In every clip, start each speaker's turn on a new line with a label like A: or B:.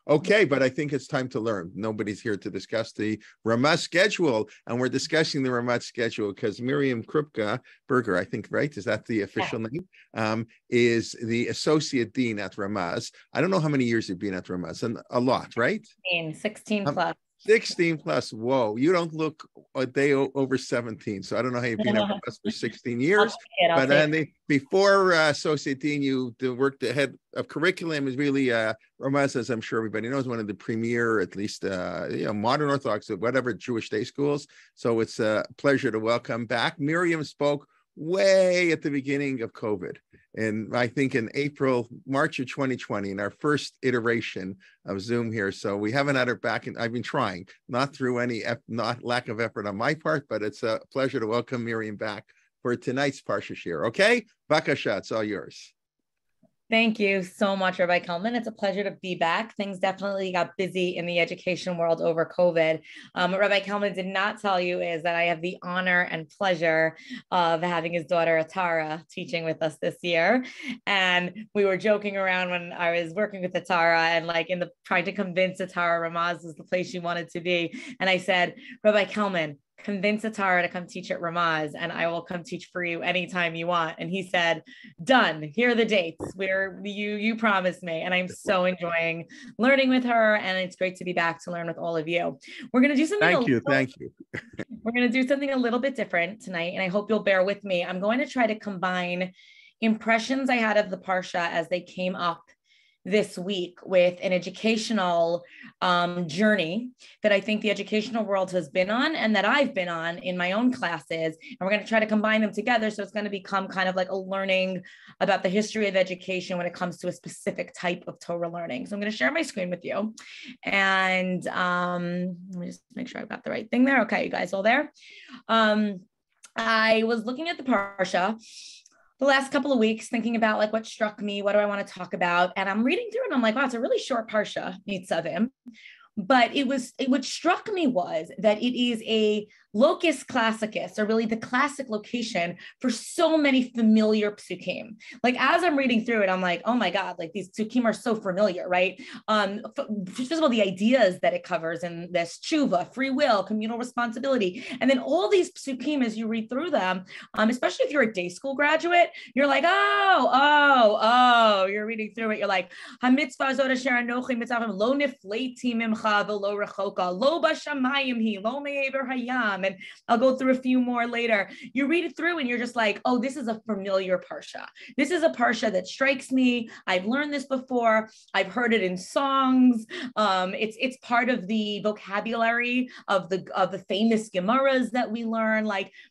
A: Okay, but I think it's time to learn. Nobody's here to discuss the Ramah schedule, and we're discussing the Ramah schedule because Miriam Krupka Berger, I think, right? Is that the official name? Is the associate dean at Ramaz. I don't know how many years you've been at Ramaz, and a lot, right?
B: 16 plus.
A: 16 plus. Whoa, you don't look a day over 17. So I don't know how you've been at Ramaz for 16 years. But then before associate dean, you worked the head of curriculum. Is really Ramaz, as I'm sure everybody knows, one of the premier, at least modern Orthodox, whatever Jewish day schools. So it's a pleasure to welcome back. Miriam spoke way at the beginning of COVID. And I think in March of 2020, in our first iteration of Zoom here. So we haven't had her back, and I've been trying, not through any lack of effort on my part, but it's a pleasure to welcome Miriam back for tonight's Parsha Shir. Okay, Bakasha, it's all yours.
B: Thank you so much, Rabbi Kalman. It's a pleasure to be back. Things definitely got busy in the education world over COVID. What Rabbi Kalman did not tell you is that I have the honor and pleasure of having his daughter, Atara, teaching with us this year. And we were joking around when I was working with Atara and trying to convince Atara Ramaz was the place she wanted to be. And I said, Rabbi Kalman, convince Atara to come teach at Ramaz, and I will come teach for you anytime you want. And he said, done. Here are the dates where you promised me. And I'm so enjoying learning with her. And it's great to be back to learn with all of you. We're going to do something.
A: Thank you.
B: We're going to do something a little bit different tonight. And I hope you'll bear with me. I'm going to try to combine impressions I had of the Parsha as they came up this week with an educational journey that I think the educational world has been on and that I've been on in my own classes. And we're going to try to combine them together. So it's going to become kind of like a learning about the history of education when it comes to a specific type of Torah learning. So I'm going to share my screen with you. And let me just make sure I've got the right thing there. Okay, you guys all there? I was looking at the Parsha the last couple of weeks, thinking about what struck me, what do I want to talk about? And I'm reading through it and I'm like, wow, it's a really short Parsha, Nitzavim. But what struck me was that it is a locus classicus, or really the classic location for so many familiar psukim. As I'm reading through it, I'm like, oh my God, these psukim are so familiar, right? First of all, the ideas that it covers in this tshuva, free will, communal responsibility. And then all these psukim, as you read through them, especially if you're a day school graduate, you're like, you're reading through it. You're like, ha-mitzvah zot asher anochi mitzavim lo nifleiti mimcha v'lo rechoka, lo bashamayim hi, lo me'ever hayam. And I'll go through a few more later. You read it through and you're just like, oh, this is a familiar Parsha. This is a Parsha that strikes me. I've learned this before. I've heard it in songs. It's part of the vocabulary of the famous Gemaras that we learn.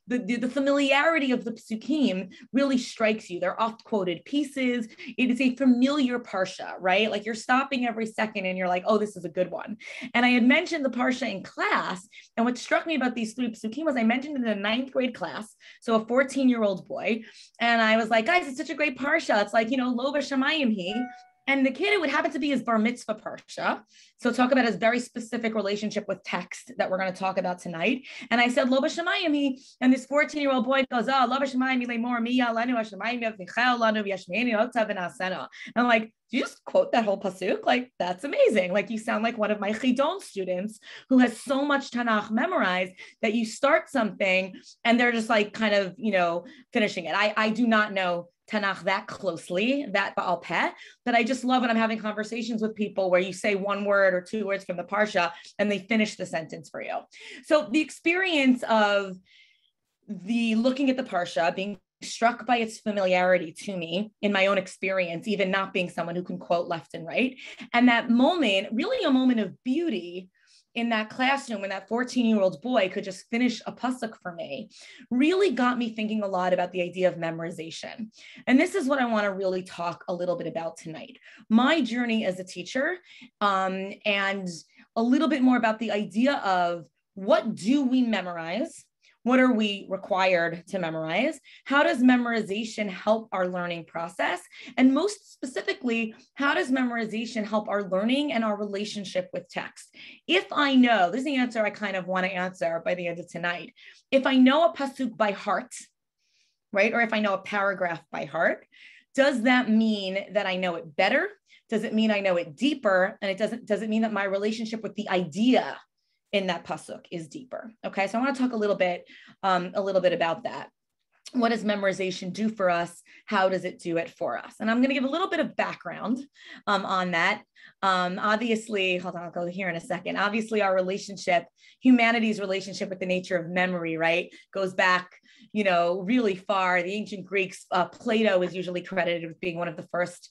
B: The familiarity of the psukim really strikes you. They're oft-quoted pieces. It is a familiar Parsha, right? You're stopping every second and you're like, oh, this is a good one. And I had mentioned the Parsha in class. And what struck me about these three psukim was I mentioned it in a 9th grade class, so a 14-year-old boy. And I was like, guys, it's such a great Parsha. It's lo b'shamayim hi. And the kid, it would happen to be his bar mitzvah Parsha. So talk about his very specific relationship with text that we're going to talk about tonight. And I said, lo b'shamayim hi. And this 14-year-old boy goes, lo b'shamayim hi le'mor miya lanu hashamayim yavnichel lanu v'yashmeinu otzav v'nasena. And I'm like, do you just quote that whole pasuk? That's amazing. You sound like one of my Chidon students who has so much Tanakh memorized that you start something and they're just kind of, finishing it. I do not know Tanakh that closely, that Baal Peh, but I just love when I'm having conversations with people where you say one word or two words from the Parsha and they finish the sentence for you. So the experience of looking at the Parsha, being struck by its familiarity to me in my own experience, even not being someone who can quote left and right. And that moment, really a moment of beauty in that classroom when that 14-year-old boy could just finish a pasuk for me, really got me thinking a lot about the idea of memorization. And this is what I want to really talk a little bit about tonight. My journey as a teacher, and a little bit more about the idea of what do we memorize? What are we required to memorize? How does memorization help our learning process? And most specifically, how does memorization help our learning and our relationship with text? If I know, this is the answer I kind of want to answer by the end of tonight. If I know a pasuk by heart, right? Or if I know a paragraph by heart, does that mean that I know it better? does it mean I know it deeper? And does it mean that my relationship with the idea in that pasuk is deeper? Okay, so I want to talk a little bit about that. What does memorization do for us? How does it do it for us? And I'm going to give a little bit of background on that. Obviously, hold on, I'll go here in a second. Obviously, our relationship, humanity's relationship with the nature of memory, right, goes back, really far. The ancient Greeks, Plato is usually credited with being one of the first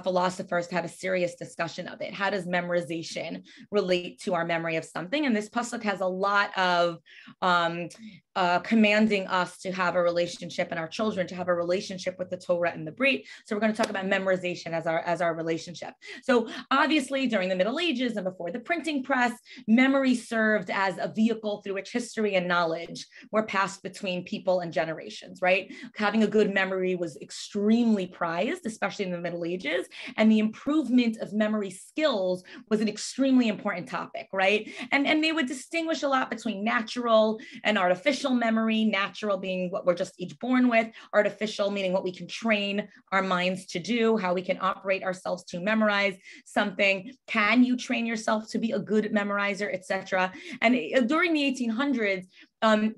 B: philosophers to have a serious discussion of it. How does memorization relate to our memory of something? And this pasuk has a lot of commanding us to have a relationship, and our children to have a relationship with the Torah and the Brit. So we're going to talk about memorization as our relationship. So obviously, during the Middle Ages and before the printing press, memory served as a vehicle through which history and knowledge were passed between people and generations, right? Having a good memory was extremely prized, especially in the Middle Ages, and the improvement of memory skills was an extremely important topic, right? And they would distinguish a lot between natural and artificial memory, natural being what we're just each born with, artificial meaning what we can train our minds to do, how we can operate ourselves to memorize something. Can you train yourself to be a good memorizer, etc.? And during the 1800s,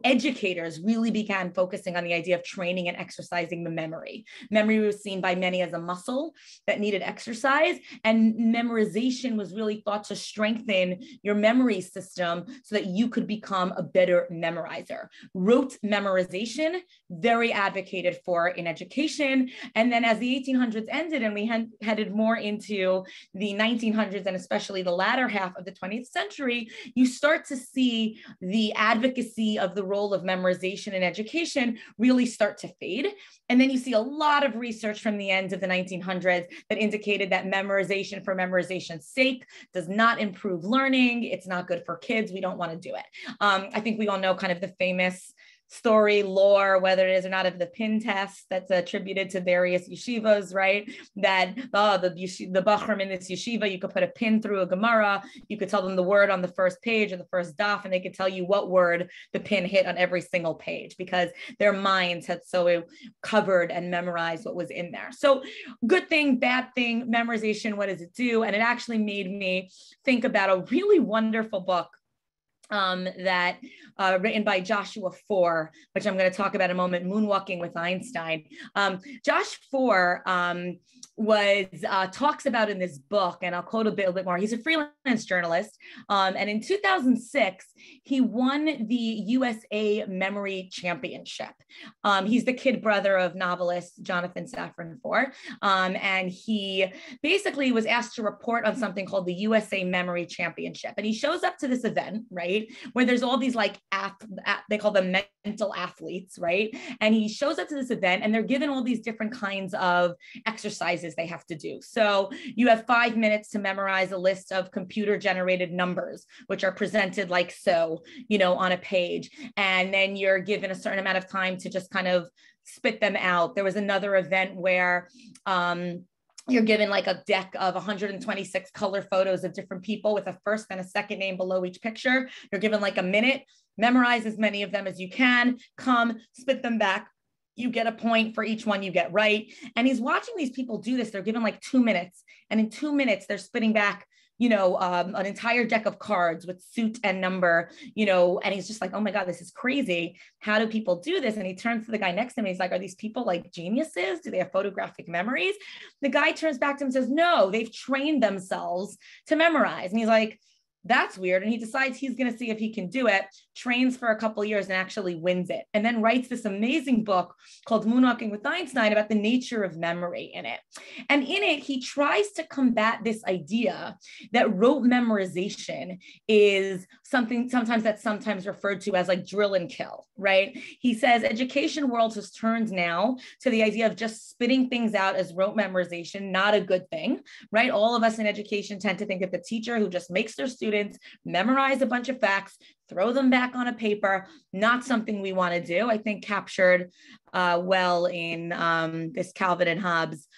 B: educators really began focusing on the idea of training and exercising the memory. Memory was seen by many as a muscle that needed exercise, and memorization was really thought to strengthen your memory system so that you could become a better memorizer. Rote memorization, very advocated for in education. And then as the 1800s ended and we headed more into the 1900s and especially the latter half of the 20th century, you start to see the advocacy of the role of memorization in education really start to fade. And then you see a lot of research from the end of the 1900s that indicated that memorization for memorization's sake does not improve learning. It's not good for kids. We don't want to do it. I think we all know kind of the famous story, lore, whether it is or not, of the pin test that's attributed to various yeshivas, right? That the bachrim in this yeshiva, you could put a pin through a Gemara, you could tell them the word on the first page or the first daf, and they could tell you what word the pin hit on every single page because their minds had so covered and memorized what was in there. So good thing, bad thing, memorization, what does it do? And it actually made me think about a really wonderful book that written by Joshua Foer, which I'm going to talk about in a moment, Moonwalking with Einstein. Josh Foer talks about in this book, and I'll quote a bit more. He's a freelance journalist, and in 2006, he won the USA Memory Championship. He's the kid brother of novelist Jonathan Safran Foer, and he basically was asked to report on something called the USA Memory Championship, and he shows up to this event, right, where there's all these like they call them mental athletes, right? And he shows up to this event and they're given all these different kinds of exercises they have to do. So you have 5 minutes to memorize a list of computer generated numbers, which are presented like so, on a page. And then you're given a certain amount of time to just kind of spit them out. There was another event where you're given like a deck of 126 color photos of different people with a first and a second name below each picture. You're given like a minute, memorize as many of them as you can, spit them back. You get a point for each one you get right. And he's watching these people do this. They're given like 2 minutes. And in 2 minutes, they're spitting back an entire deck of cards with suit and number, and he's just like, oh my God, this is crazy. How do people do this? And he turns to the guy next to him. He's like, are these people like geniuses? Do they have photographic memories? The guy turns back to him and says, no, they've trained themselves to memorize. And he's like, that's weird. And he decides he's going to see if he can do it, trains for a couple of years and actually wins it. And then writes this amazing book called Moonwalking with Einstein about the nature of memory in it. And in it, he tries to combat this idea that rote memorization is something that's sometimes referred to as like drill and kill, right? He says education world has turned now to the idea of just spitting things out as rote memorization, not a good thing, right? All of us in education tend to think of the teacher who just makes their students memorize a bunch of facts, throw them back on a paper, not something we want to do. I think captured well in this Calvin and Hobbes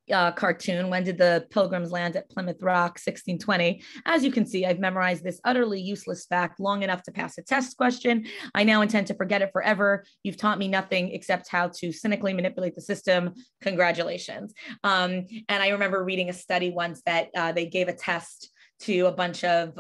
B: cartoon, when did the pilgrims land at Plymouth Rock, 1620. As you can see, I've memorized this utterly useless fact long enough to pass a test question. I now intend to forget it forever. You've taught me nothing except how to cynically manipulate the system. Congratulations. And I remember reading a study once that they gave a test to a bunch of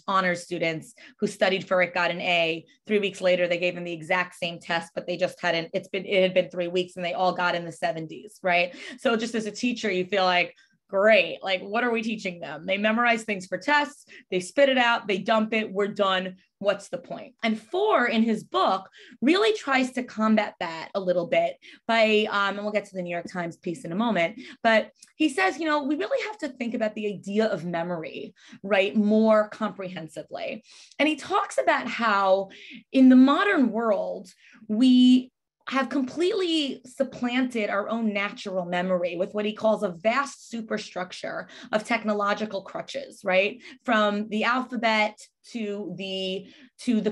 B: honors students who studied for it, got an A. 3 weeks later, they gave them the exact same test, but they just hadn't, it had been 3 weeks and they all got in the 70s, right? So just as a teacher, you feel like, great, like, what are we teaching them? They memorize things for tests, they spit it out, they dump it, we're done. What's the point? And Four in his book really tries to combat that a little bit by, and we'll get to the New York Times piece in a moment, but he says, we really have to think about the idea of memory, right, more comprehensively. And he talks about how in the modern world, we have completely supplanted our own natural memory with what he calls a vast superstructure of technological crutches, right? From the alphabet to the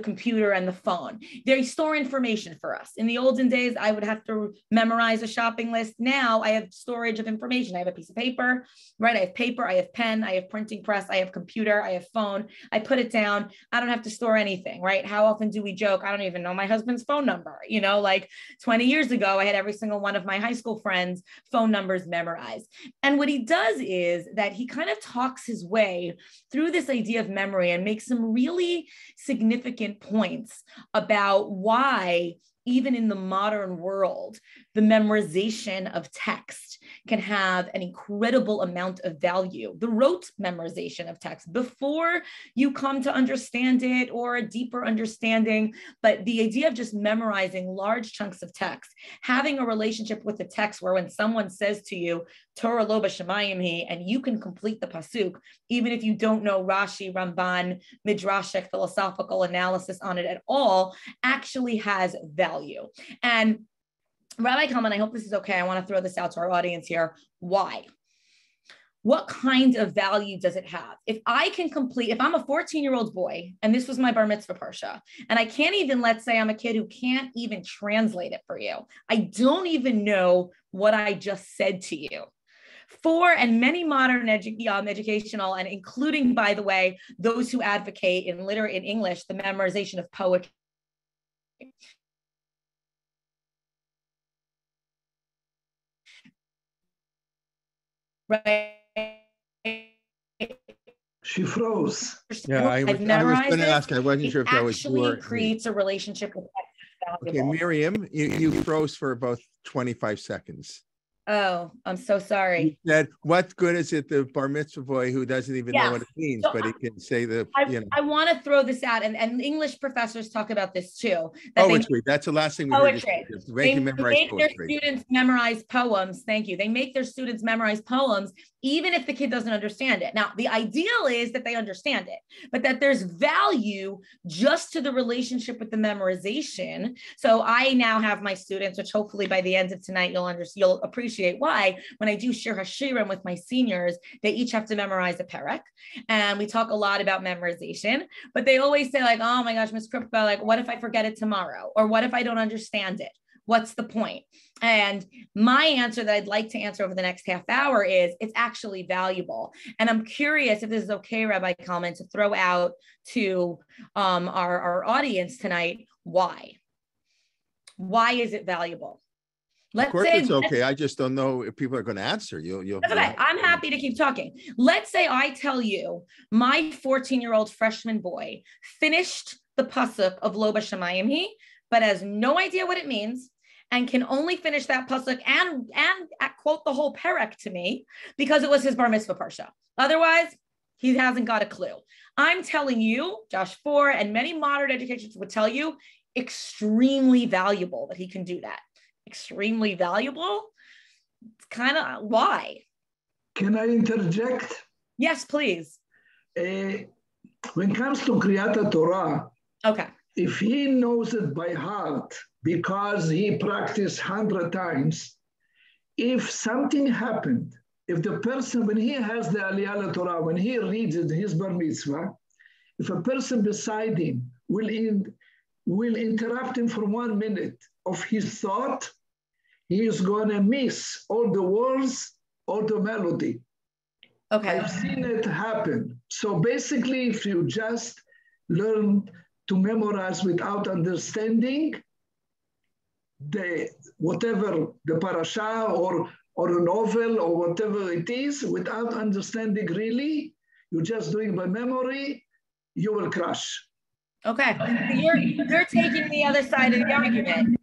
B: computer and the phone. They store information for us. In the olden days, I would have to memorize a shopping list. Now I have storage of information. I have a piece of paper, right? I have paper, I have pen, I have printing press, I have computer, I have phone. I put it down. I don't have to store anything, right? How often do we joke? I don't even know my husband's phone number. Like 20 years ago, I had every single one of my high school friends' phone numbers memorized. And what he does is that he kind of talks his way through this idea of memory and makes some really significant points about why, even in the modern world, the memorization of text can have an incredible amount of value. The rote memorization of text before you come to understand it or a deeper understanding, but the idea of just memorizing large chunks of text, having a relationship with the text where when someone says to you, Torah lo b'shamayim hi, and you can complete the pasuk, even if you don't know Rashi, Ramban, Midrashic, philosophical analysis on it at all, actually has value. And Rabbi Kalman, I hope this is okay. I want to throw this out to our audience here. Why? What kind of value does it have? If I'm a 14-year-old boy, and this was my bar mitzvah parsha, and I can't even, let's say I'm a kid who can't even translate it for you. I don't even know what I just said to you. For, and many modern educational, and including, by the way, those who advocate in English, the memorization of poetry. Right.
C: She froze.
A: Yeah, I was going to ask. I wasn't sure if that was
B: your. Actually creates a relationship with text.
A: Okay, Miriam, you froze for about 25 seconds.
B: Oh, I'm so sorry.
A: You said, what good is it the bar mitzvah boy who doesn't even know what it means, but he can say
B: I want to throw this out, and English professors talk about this too.
A: Poetry, that's the last thing we
B: poetry.
A: They make
B: their students memorize poems. Thank you. They make their students memorize poems, even if the kid doesn't understand it. Now, the ideal is that they understand it, but that there's value just to the relationship with the memorization. So I now have my students, which hopefully by the end of tonight, you'll appreciate why when I do Shir HaShirim with my seniors, they each have to memorize a perek. And we talk a lot about memorization, but they always say like, oh my gosh, Ms. Krupka, like, what if I forget it tomorrow? Or what if I don't understand it? What's the point? And my answer that I'd like to answer over the next half hour is it's actually valuable. And I'm curious if this is okay, Rabbi Kalman, to throw out to our audience tonight, why? Why is it valuable?
A: Of course it's okay. I just don't know if people are going to answer.
B: That's okay. I'm happy to keep talking. Let's say I tell you my 14-year-old freshman boy finished the pasuk of Lo b'shamayim hi, but has no idea what it means and can only finish that pasuk and quote the whole perek to me because it was his bar mitzvah parsha. Otherwise, he hasn't got a clue. I'm telling you, Josh 4 and many modern educators would tell you, extremely valuable that he can do that. Extremely valuable. It's kind of why.
C: Can I interject?
B: Yes, please.
C: When it comes to Kriyat Torah,
B: okay,
C: if he knows it by heart because he practiced 100 times, if something happened, if the person, when he has the Aliyah Torah, when he reads it, his bar mitzvah, if a person beside him will interrupt him for 1 minute of his thought, he is going to miss all the words or the melody.
B: Okay.
C: I've seen it happen. So basically, if you just learn to memorize without understanding whatever the parasha or a novel or whatever it is, without understanding really, you're just doing by memory, you will crash.
B: Okay. So you're taking the other side of the argument.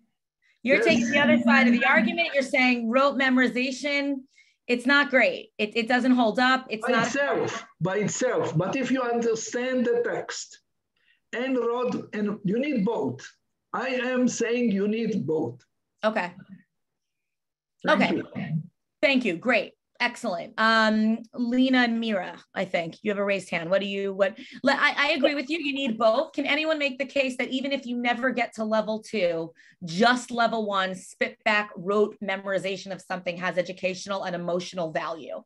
B: You're taking the other side of the argument. You're saying rote memorization, it's not great. It doesn't hold up. It's not
C: by itself. But if you understand the text and rote, and you need both. I am saying you need both.
B: Okay.
C: Thank you.
B: Thank you. Great. Excellent. Lena and Mira, I think you have a raised hand. I agree with you. You need both. Can anyone make the case that even if you never get to level 2, just level 1, spit back, rote memorization of something has educational and emotional value?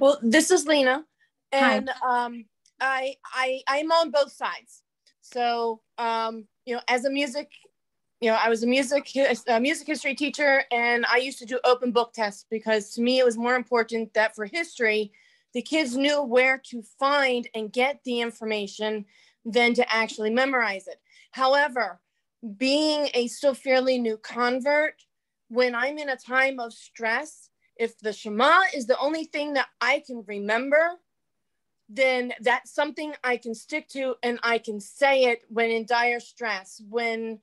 D: Well, this is Lena, and
B: Hi.
D: I'm on both sides. So, as a music, I was a music history teacher, and I used to do open book tests because to me it was more important that for history, the kids knew where to find and get the information than to actually memorize it. However, being a still fairly new convert, when I'm in a time of stress, if the Shema is the only thing that I can remember, then that's something I can stick to, and I can say it when in dire stress, when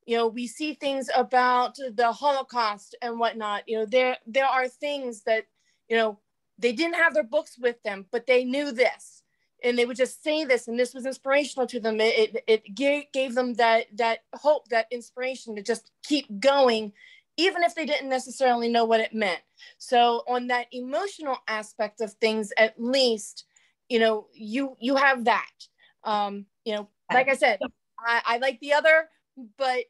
D: we see things about the Holocaust and whatnot. There are things that, they didn't have their books with them, but they knew this, and they would just say this, and this was inspirational to them. It gave them that hope, that inspiration to just keep going, even if they didn't necessarily know what it meant. So on that emotional aspect of things, at least, you have that. Like I said, I like the other, but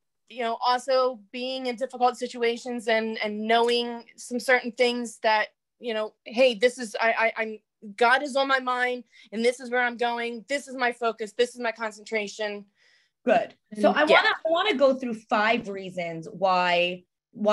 D: also being in difficult situations and knowing some certain things that, hey, this is, I'm God is on my mind, and this is where I'm going. This is my focus. This is my concentration.
B: Good. So I want to go through 5 reasons why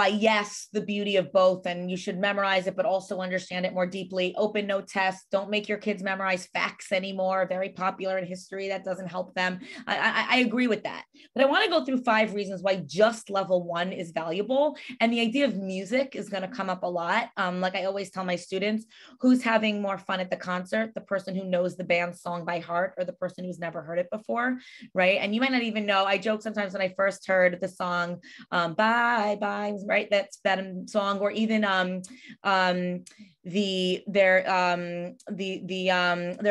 B: yes, the beauty of both, and you should memorize it, but also understand it more deeply. Open note tests. Don't make your kids memorize facts anymore. Very popular in history. That doesn't help them. I agree with that. But I want to go through 5 reasons why just level 1 is valuable. And the idea of music is going to come up a lot. Like I always tell my students, who's having more fun at the concert? The person who knows the band's song by heart, or the person who's never heard it before, right? And you might not even know. I joke sometimes when I first heard the song, Bye Bye, right? That's that song, or even there are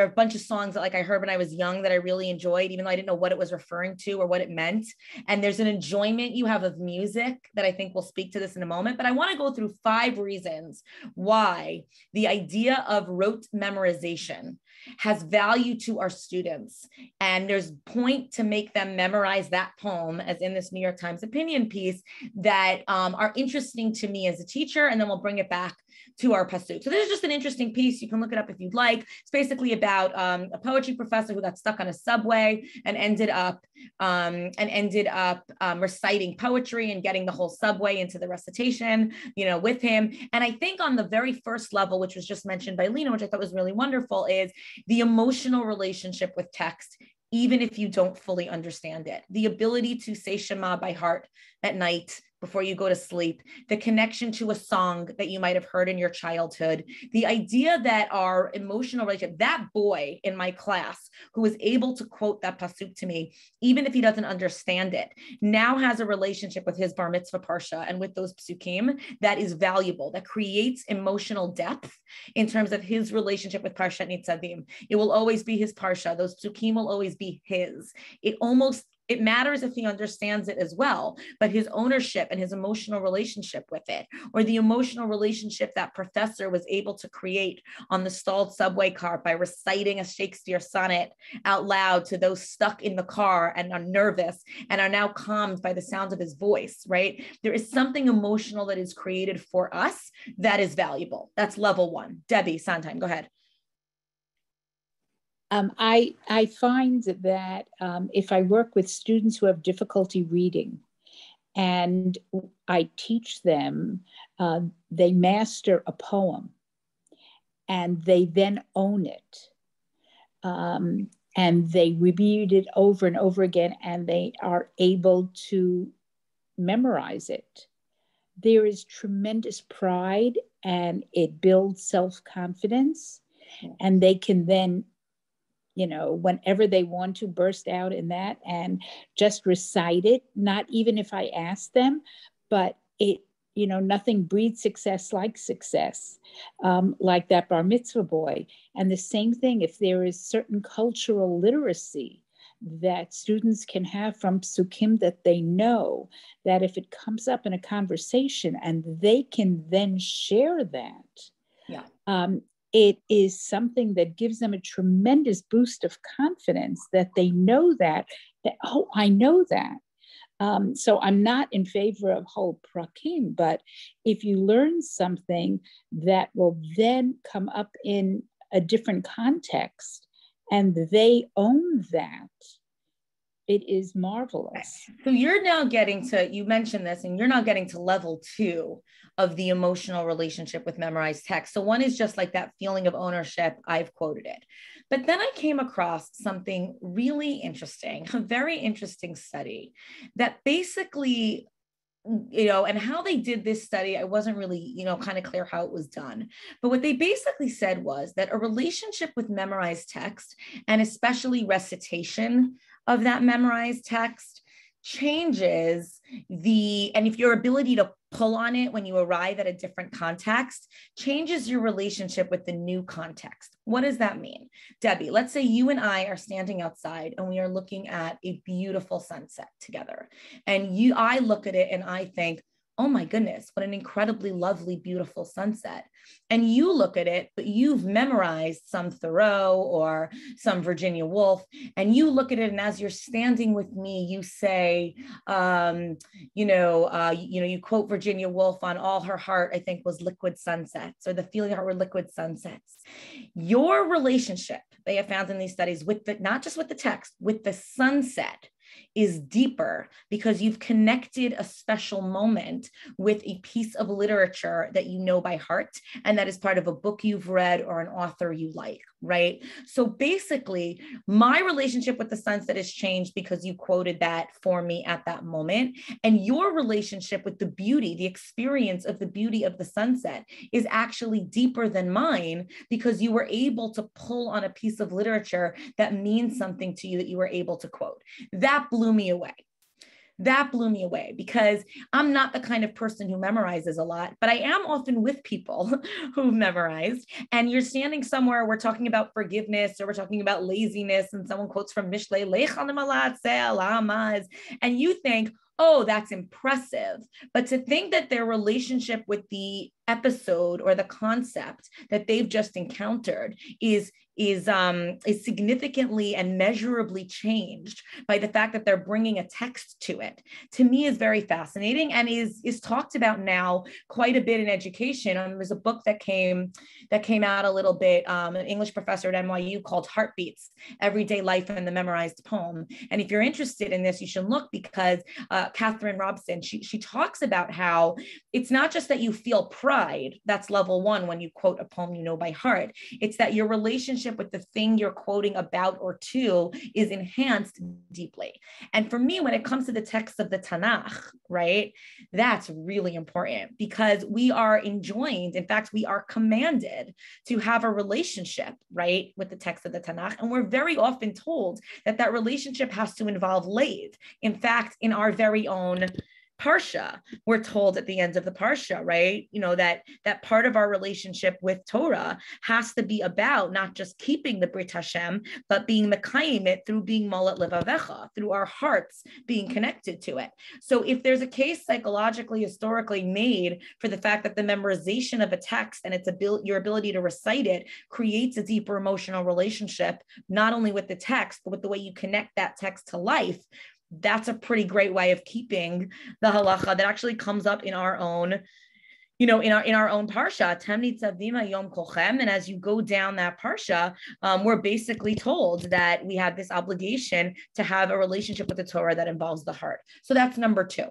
B: a bunch of songs that I heard when I was young that I really enjoyed, even though I didn't know what it was referring to or what it meant. And there's an enjoyment you have of music that I think will speak to this in a moment. But I want to go through 5 reasons why the idea of rote memorization has value to our students. And there's point to make them memorize that poem, as in this New York Times opinion piece, that are interesting to me as a teacher, and then we'll bring it back to our pasuk. So this is just an interesting piece. You can look it up if you'd like. It's basically about a poetry professor who got stuck on a subway and ended up reciting poetry and getting the whole subway into the recitation, with him. And I think on the very first level, which was just mentioned by Lena, which I thought was really wonderful, is the emotional relationship with text, even if you don't fully understand it. The ability to say Shema by heart at night before you go to sleep, the connection to a song that you might have heard in your childhood, the idea that our emotional relationship, that boy in my class who was able to quote that pasuk to me, even if he doesn't understand it, now has a relationship with his bar mitzvah parsha and with those psukim that is valuable, that creates emotional depth in terms of his relationship with Parshat Nitzavim. It will always be his parsha. Those psukim will always be his. It matters if he understands it as well, but his ownership and his emotional relationship with it, or the emotional relationship that professor was able to create on the stalled subway car by reciting a Shakespeare sonnet out loud to those stuck in the car and are nervous and are now calmed by the sound of his voice, right? There is something emotional that is created for us that is valuable. That's level 1. Debbie Sondheim, go ahead.
E: I find that if I work with students who have difficulty reading and I teach them, they master a poem. and they then own it. And they repeat it over and over again, and they are able to memorize it. There is tremendous pride, and it builds self-confidence, and they can then, whenever they want to, burst out in that and just recite it, not even if I ask them, but it, nothing breeds success like success, like that bar mitzvah boy. And the same thing, if there is certain cultural literacy that students can have from psukim that they know, that if it comes up in a conversation and they can then share that, it is something that gives them a tremendous boost of confidence that they know that oh, I know that. So I'm not in favor of whole prakim, but if you learn something that will then come up in a different context and they own that, it is marvelous.
B: So you're now getting to, you mentioned this, and you're now getting to level 2 of the emotional relationship with memorized text. So one is just like that feeling of ownership. I've quoted it. But then I came across something really interesting, a very interesting study that basically, and how they did this study, I wasn't really, kind of clear how it was done. But what they basically said was that a relationship with memorized text, and especially recitation of that memorized text, changes and if your ability to pull on it when you arrive at a different context changes your relationship with the new context. What does that mean? Debbie, let's say you and I are standing outside and we are looking at a beautiful sunset together. And I look at it and I think, oh my goodness, what an incredibly lovely, beautiful sunset. And you look at it, but you've memorized some Thoreau or some Virginia Woolf, and you look at it, and as you're standing with me, you say, you quote Virginia Woolf on all her heart, I think, was liquid sunsets, or the feeling of heart were liquid sunsets. Your relationship, they have found in these studies, with not just with the text, with the sunset, is deeper because you've connected a special moment with a piece of literature that you know by heart, and that is part of a book you've read or an author you like, right? So basically, my relationship with the sunset has changed because you quoted that for me at that moment, and your relationship with the beauty, the experience of the beauty of the sunset, is actually deeper than mine because you were able to pull on a piece of literature that means something to you that you were able to quote. That blew me away. That blew me away because I'm not the kind of person who memorizes a lot, but I am often with people who've memorized. And you're standing somewhere, we're talking about forgiveness or we're talking about laziness, and someone quotes from Mishlei, and you think, oh, that's impressive. But to think that their relationship with the episode or the concept that they've just encountered is significantly and measurably changed by the fact that they're bringing a text to it, to me is very fascinating and is talked about now quite a bit in education. There's a book that came out a little bit, an English professor at NYU called Heartbeats, Everyday Life and the Memorized Poem. And if you're interested in this, you should look because Catherine Robson, she talks about how it's not just that you feel pride, that's level 1 when you quote a poem you know by heart, it's that your relationship with the thing you're quoting about or to is enhanced deeply. And for me, when it comes to the text of the Tanakh, right, that's really important because we are enjoined, in fact, we are commanded to have a relationship, right, with the text of the Tanakh. And we're very often told that that relationship has to involve lathe. In fact, in our very own Parsha, we're told at the end of the Parsha, right? That part of our relationship with Torah has to be about not just keeping the Brit Hashem, but being Mekayim it through being Molet Levavecha, through our hearts being connected to it. So if there's a case psychologically, historically made for the fact that the memorization of a text and your ability to recite it creates a deeper emotional relationship, not only with the text, but with the way you connect that text to life, that's a pretty great way of keeping the halacha that actually comes up in our own, in our own parsha, Tem Nitzavim Yom Kolchem. And as you go down that parsha, we're basically told that we have this obligation to have a relationship with the Torah that involves the heart. So that's number 2.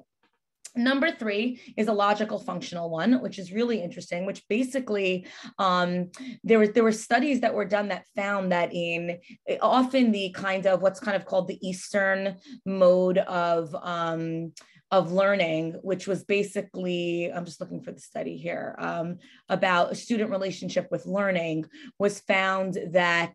B: Number 3 is a logical functional one, which is really interesting, which basically there were studies that were done that found that in often the kind of what's kind of called the Eastern mode of learning, which was basically, I'm just looking for the study here, about a student relationship with learning, was found that,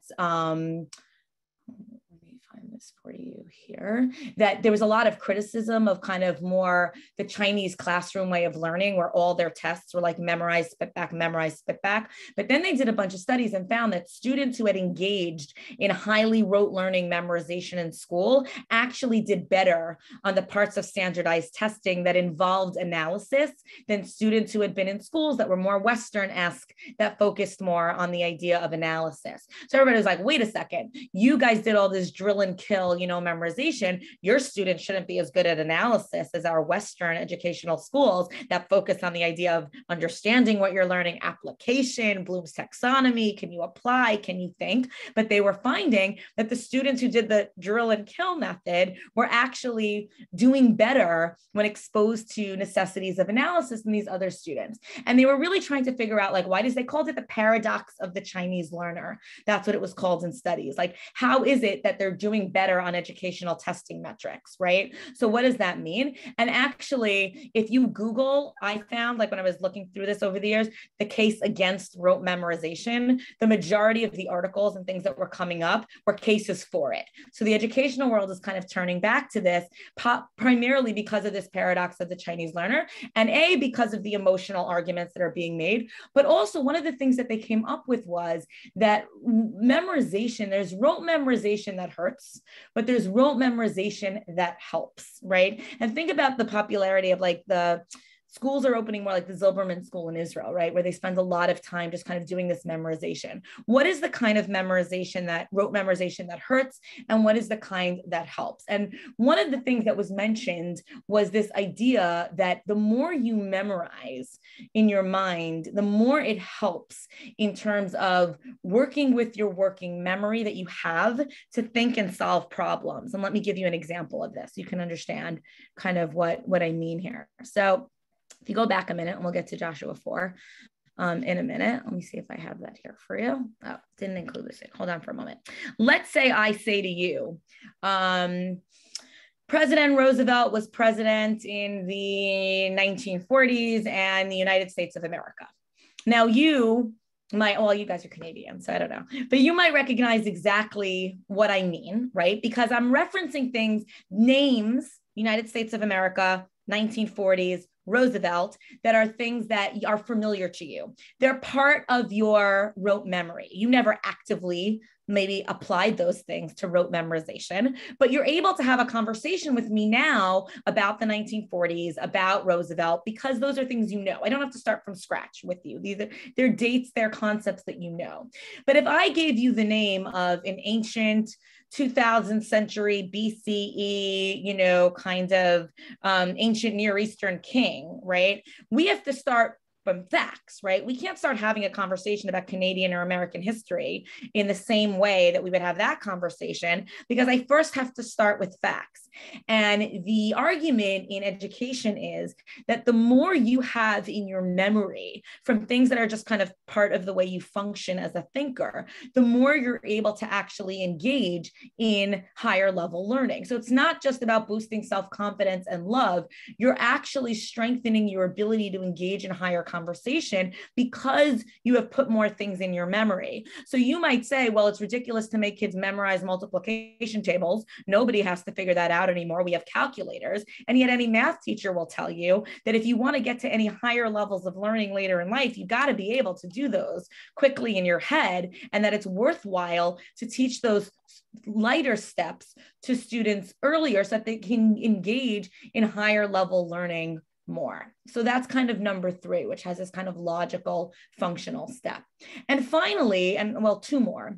B: this for you here, that there was a lot of criticism of kind of more the Chinese classroom way of learning, where all their tests were like memorize, spit back, memorize, spit back. But then they did a bunch of studies and found that students who had engaged in highly rote learning memorization in school actually did better on the parts of standardized testing that involved analysis than students who had been in schools that were more Western-esque, that focused more on the idea of analysis. So everybody was like, wait a second, you guys did all this drill and kill, memorization. Your students shouldn't be as good at analysis as our Western educational schools that focus on the idea of understanding what you're learning, application, Bloom's taxonomy. Can you apply? Can you think? But they were finding that the students who did the drill and kill method were actually doing better when exposed to necessities of analysis than these other students. And they were really trying to figure out, like, why does they called it the paradox of the Chinese learner? That's what it was called in studies. Like, how is it that they're doing better on educational testing metrics, right? So what does that mean? And actually, if you Google, I found, like when I was looking through this over the years, the case against rote memorization, the majority of the articles and things that were coming up were cases for it. So the educational world is kind of turning back to this, primarily because of this paradox of the Chinese learner, and because of the emotional arguments that are being made. But also one of the things that they came up with was that memorization, there's rote memorization that hurts, but there's rote memorization that helps, right? And think about the popularity of like the schools are opening more like the Zilberman School in Israel, right? Where they spend a lot of time just kind of doing this memorization. What is the kind of memorization that rote memorization that hurts? And what is the kind that helps? And one of the things that was mentioned was this idea that the more you memorize in your mind, the more it helps in terms of working with your working memory that you have to think and solve problems. And let me give you an example of this. You can understand kind of what I mean here. So if you go back a minute, and we'll get to Joshua 4 in a minute. Let me see if I have that here for you. Oh, didn't include this in. Hold on for a moment. Let's say I say to you, President Roosevelt was president in the 1940s and the United States of America. Now you guys are Canadian, so I don't know, but you might recognize exactly what I mean, right? Because I'm referencing things, names, United States of America, 1940s, Roosevelt, that are things that are familiar to you. They're part of your rote memory. You never actively maybe applied those things to rote memorization, but you're able to have a conversation with me now about the 1940s, about Roosevelt, because those are things you know. I don't have to start from scratch with you. They're dates, they're concepts that you know. But if I gave you the name of an ancient 2000th century BCE, kind of ancient Near Eastern king, right? We have to start from facts, right? We can't start having a conversation about Canadian or American history in the same way that we would have that conversation, because I first have to start with facts. And the argument in education is that the more you have in your memory from things that are just kind of part of the way you function as a thinker, the more you're able to actually engage in higher level learning. So it's not just about boosting self-confidence and love. You're actually strengthening your ability to engage in higher conversation because you have put more things in your memory. So you might say, well, it's ridiculous to make kids memorize multiplication tables. Nobody has to figure that out anymore. We have calculators. And yet any math teacher will tell you that if you want to get to any higher levels of learning later in life, you got to be able to do those quickly in your head, and that it's worthwhile to teach those lighter steps to students earlier so that they can engage in higher level learning more. So that's kind of number 3, which has this kind of logical functional step. And finally, two more.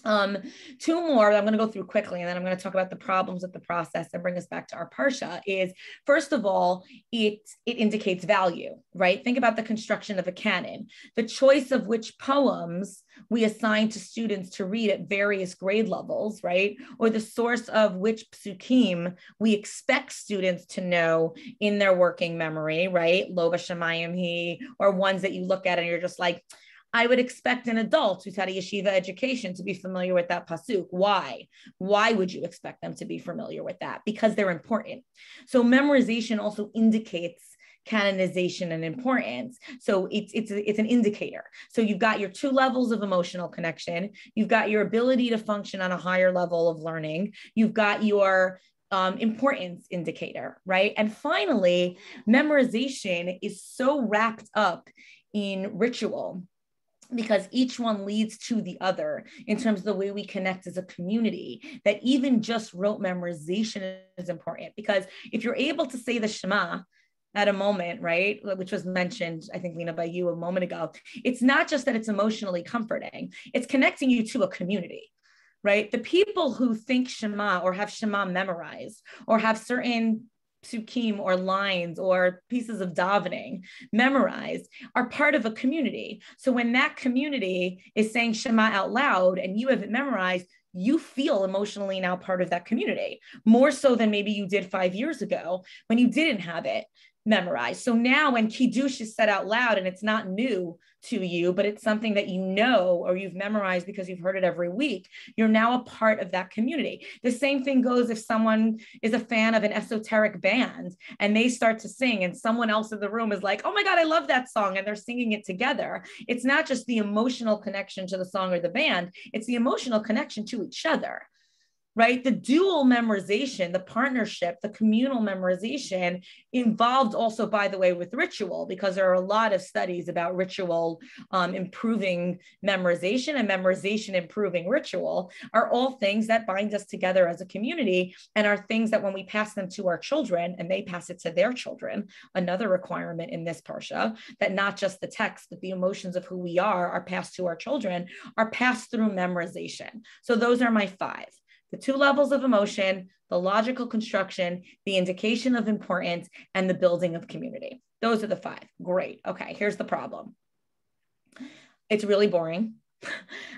B: Two more I'm going to go through quickly, and then I'm going to talk about the problems with the process and bring us back to our Parsha. Is, first of all, it indicates value, right? Think about the construction of a canon, the choice of which poems we assign to students to read at various grade levels, right? Or the source of which psukim we expect students to know in their working memory, right? Lo b'shamayim hi, or ones that you look at and you're just like, I would expect an adult who's had a yeshiva education to be familiar with that pasuk. Why? Why would you expect them to be familiar with that? Because they're important. So memorization also indicates canonization and importance. So it's an indicator. So you've got your two levels of emotional connection. You've got your ability to function on a higher level of learning. You've got your importance indicator, right? And finally, memorization is so wrapped up in ritual, because each one leads to the other in terms of the way we connect as a community, that even just rote memorization is important. Because if you're able to say the Shema at a moment, right, which was mentioned, I think, Lena, by you a moment ago, it's not just that it's emotionally comforting, it's connecting you to a community, right? The people who think Shema or have Shema memorized or have certain psukim or lines or pieces of davening memorized are part of a community. So when that community is saying Shema out loud and you have it memorized, you feel emotionally now part of that community, more so than maybe you did 5 years ago when you didn't have it memorized. So now when Kiddush is said out loud and it's not new to you, but it's something that you know or you've memorized because you've heard it every week, you're now a part of that community. The same thing goes if someone is a fan of an esoteric band and they start to sing and someone else in the room is like, oh my God, I love that song, and they're singing it together. It's not just the emotional connection to the song or the band, it's the emotional connection to each other. Right? The dual memorization, the partnership, the communal memorization involved also, by the way, with ritual, because there are a lot of studies about ritual improving memorization, and memorization improving ritual are all things that bind us together as a community, and are things that when we pass them to our children and they pass it to their children, another requirement in this parsha, that not just the text, but the emotions of who we are passed to our children, are passed through memorization. So those are my 5. The 2 levels of emotion, the logical construction, the indication of importance, and the building of community. Those are the 5. Great. Okay, here's the problem. It's really boring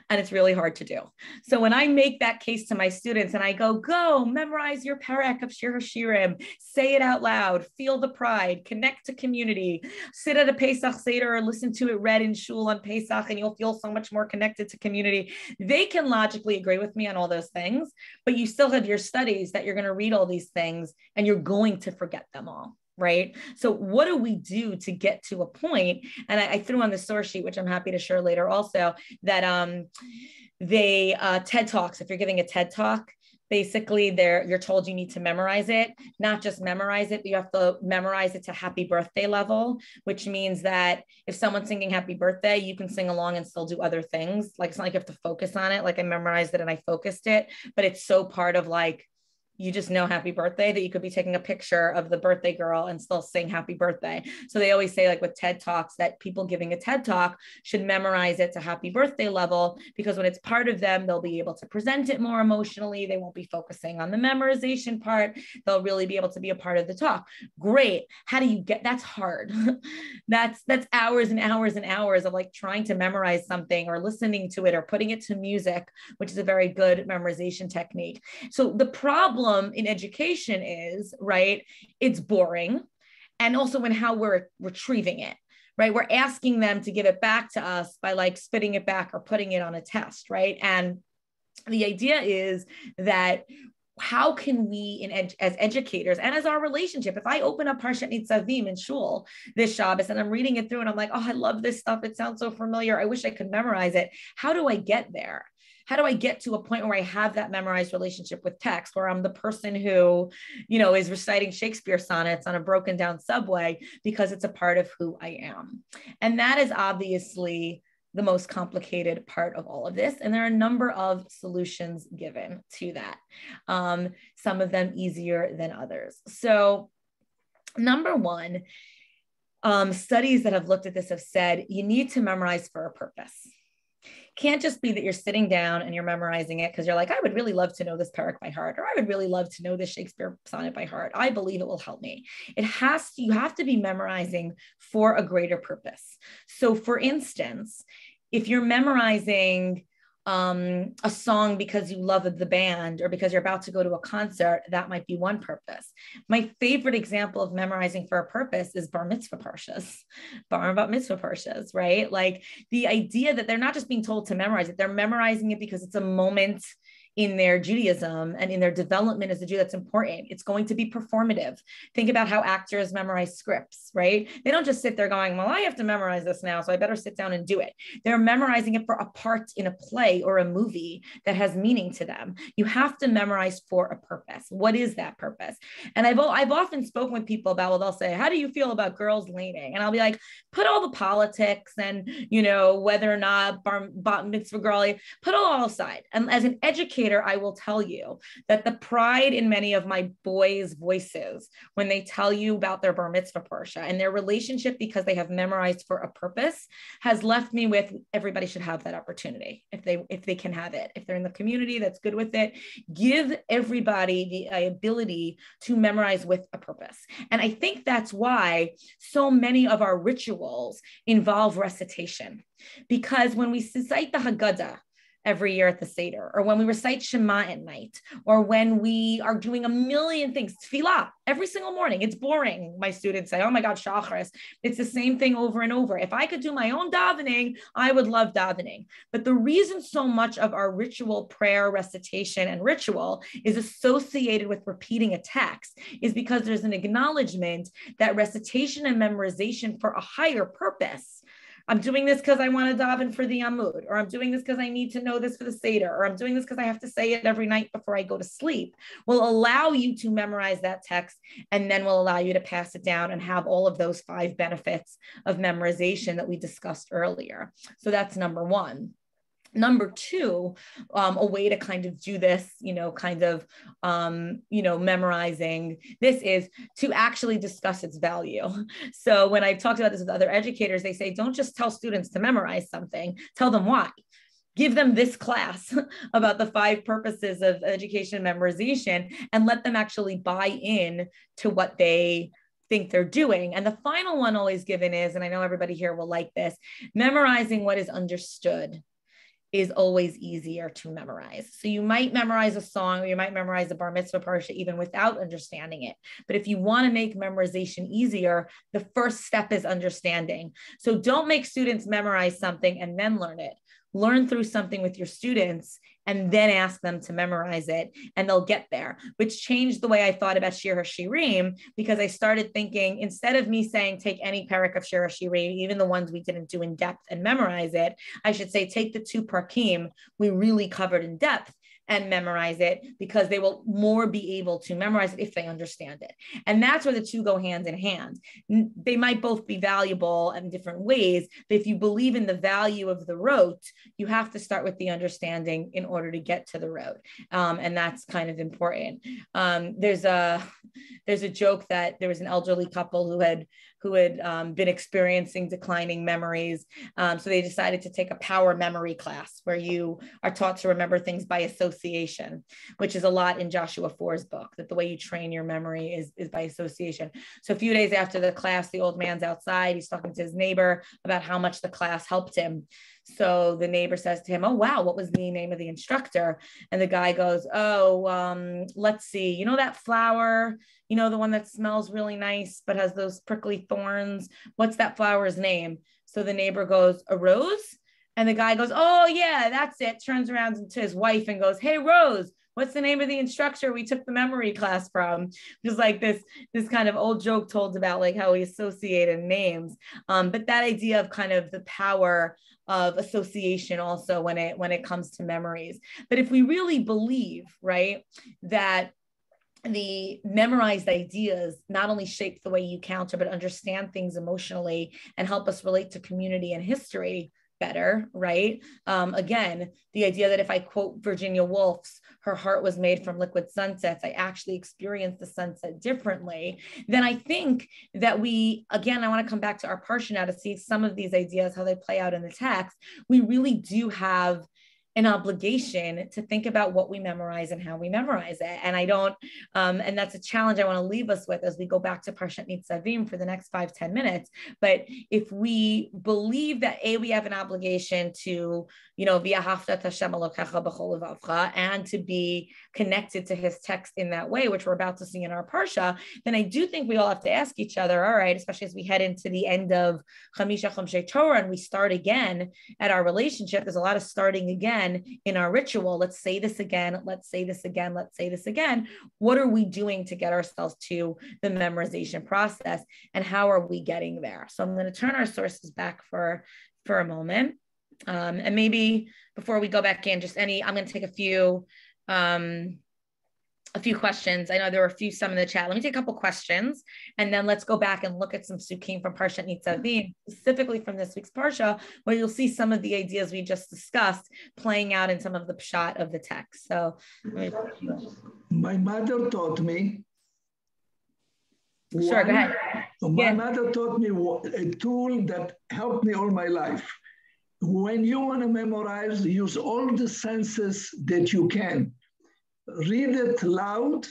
B: and it's really hard to do. So when I make that case to my students and I go memorize your parak of Shir HaShirim, say it out loud, feel the pride, connect to community, sit at a Pesach Seder or listen to it read in shul on Pesach, and you'll feel so much more connected to community. They can logically agree with me on all those things, but you still have your studies that you're going to read all these things and you're going to forget them all. Right? So what do we do to get to a point? And I threw on the source sheet, which I'm happy to share later also, that TED Talks, if you're giving a TED Talk, basically you're told you need to memorize it, not just memorize it, but you have to memorize it to happy birthday level, which means that if someone's singing happy birthday, you can sing along and still do other things. Like, it's not like you have to focus on it. Like, I memorized it and I focused it, but it's so part of, like, you just know happy birthday that you could be taking a picture of the birthday girl and still sing happy birthday. So they always say, like with TED Talks, that people giving a TED Talk should memorize it to happy birthday level, because when it's part of them, they'll be able to present it more emotionally. They won't be focusing on the memorization part. They'll really be able to be a part of the talk. Great. How do you get, that's hard. That's hours and hours and hours of like trying to memorize something or listening to it or putting it to music, which is a very good memorization technique. So the problem in education is, right, it's boring. And also in how we're retrieving it, right? We're asking them to give it back to us by like spitting it back or putting it on a test, right? And the idea is that how can we, as educators and as our relationship, if I open up Parshat Nitzavim in shul this Shabbos and I'm reading it through and I'm like, oh, I love this stuff. It sounds so familiar. I wish I could memorize it. How do I get there? How do I get to a point where I have that memorized relationship with text, where I'm the person who, is reciting Shakespeare sonnets on a broken down subway because it's a part of who I am? And that is obviously the most complicated part of all of this. And there are a number of solutions given to that. Some of them easier than others. So number one, studies that have looked at this have said, you need to memorize for a purpose. can't just be that you're sitting down and you're memorizing it because you're like, I would really love to know this parak by heart, or I would really love to know this Shakespeare sonnet by heart. I believe it will help me. You have to be memorizing for a greater purpose. So for instance, if you're memorizing a song because you love the band or because you're about to go to a concert, that might be one purpose. My favorite example of memorizing for a purpose is bar mitzvah parshas, bar and bat mitzvah parshas, right? Like the idea that they're not just being told to memorize it, they're memorizing it because it's a moment in their Judaism and in their development as a Jew that's important. It's going to be performative. Think about how actors memorize scripts, right? They don't just sit there going, well, I have to memorize this now, so I better sit down and do it. They're memorizing it for a part in a play or a movie that has meaning to them. You have to memorize for a purpose. What is that purpose? And I've often spoken with people about, well, they'll say, how do you feel about girls laning? And I'll be like, put all the politics and, whether or not bar mitzvah girl, put it all aside. And as an educator, I will tell you that the pride in many of my boys' voices when they tell you about their bar mitzvah parsha and their relationship because they have memorized for a purpose has left me with everybody should have that opportunity if they can have it. If they're in the community that's good with it, give everybody the ability to memorize with a purpose. And I think that's why so many of our rituals involve recitation, because when we recite the Haggadah every year at the Seder, or when we recite Shema at night, or when we are doing a million things, tefillah every single morning. It's boring. My students say, oh my God, Shacharis. It's the same thing over and over. If I could do my own davening, I would love davening. But the reason so much of our ritual, prayer, recitation, and ritual is associated with repeating a text is because there's an acknowledgement that recitation and memorization for a higher purpose. I'm doing this because I want to daven for the Amud, or I'm doing this because I need to know this for the Seder, or I'm doing this because I have to say it every night before I go to sleep, will allow you to memorize that text and then will allow you to pass it down and have all of those 5 benefits of memorization that we discussed earlier. So that's number one. Number two, a way to kind of do this, memorizing this is to actually discuss its value. So when I've talked about this with other educators, they say, don't just tell students to memorize something, tell them why. Give them this class about the 5 purposes of education and memorization and let them actually buy in to what they think they're doing. And the final one always given is, and I know everybody here will like this, memorizing what is understood is always easier to memorize. So you might memorize a song, or you might memorize a bar mitzvah parsha even without understanding it. But if you want to make memorization easier, the first step is understanding. So don't make students memorize something and then learn it. Learn through something with your students and then ask them to memorize it, and they'll get there, which changed the way I thought about Shir HaShirim, because I started thinking, instead of me saying, take any parak of Shir HaShirim, even the ones we didn't do in depth, and memorize it, I should say, take the 2 parakim we really covered in depth and memorize it, because they will more be able to memorize it if they understand it. And that's where the 2 go hand in hand. They might both be valuable in different ways, but if you believe in the value of the rote, you have to start with the understanding in order to get to the rote. And that's kind of important. There's a joke that there was an elderly couple who had been experiencing declining memories. So they decided to take a power memory class where you are taught to remember things by association, which is a lot in Joshua 4's book, that the way you train your memory is by association. So a few days after the class, the old man's outside, he's talking to his neighbor about how much the class helped him. So the neighbor says to him, oh, wow, what was the name of the instructor? And the guy goes, let's see, that flower, the one that smells really nice, but has those prickly thorns. What's that flower's name? So the neighbor goes, a rose? And the guy goes, oh yeah, that's it. Turns around to his wife and goes, hey, Rose, what's the name of the instructor we took the memory class from? Just like this kind of old joke told about like how we associated names. But that idea of kind of the power of association also when it comes to memories. But if we really believe, right, that the memorized ideas not only shape the way you counter, but understand things emotionally and help us relate to community and history better, right? Again, the idea that if I quote Virginia Woolf's her heart was made from liquid sunsets, I actually experienced the sunset differently, then I think that we, again, I want to come back to our Parsha now to see some of these ideas, how they play out in the text. We really do have an obligation to think about what we memorize and how we memorize it. And I don't, and that's a challenge I want to leave us with as we go back to Parshat Nitzavim for the next 5-10 minutes. But if we believe that we have an obligation to, v'ahavta et Hashem Elokecha b'chol levavcha, and to be connected to his text in that way, which we're about to see in our Parsha, then I do think we all have to ask each other, all right, especially as we head into the end of Chamisha Chomshei Torah and we start again at our relationship. There's a lot of starting again in our ritual. Let's say this again. Let's say this again. Let's say this again. What are we doing to get ourselves to the memorization process, and how are we getting there? So I'm going to turn our sources back for a moment. And maybe before we go back in, I'm going to take a few questions. I know there were some in the chat. Let me take a couple questions, and then let's go back and look at some psukim from Parshat Nitzavim, specifically from this week's Parsha, where you'll see some of the ideas we just discussed playing out in some of the pshat of the text. So,
C: my mother taught me.
B: Sure, go ahead.
C: My mother taught me a tool that helped me all my life. When you want to memorize, use all the senses that you can. Read it loud,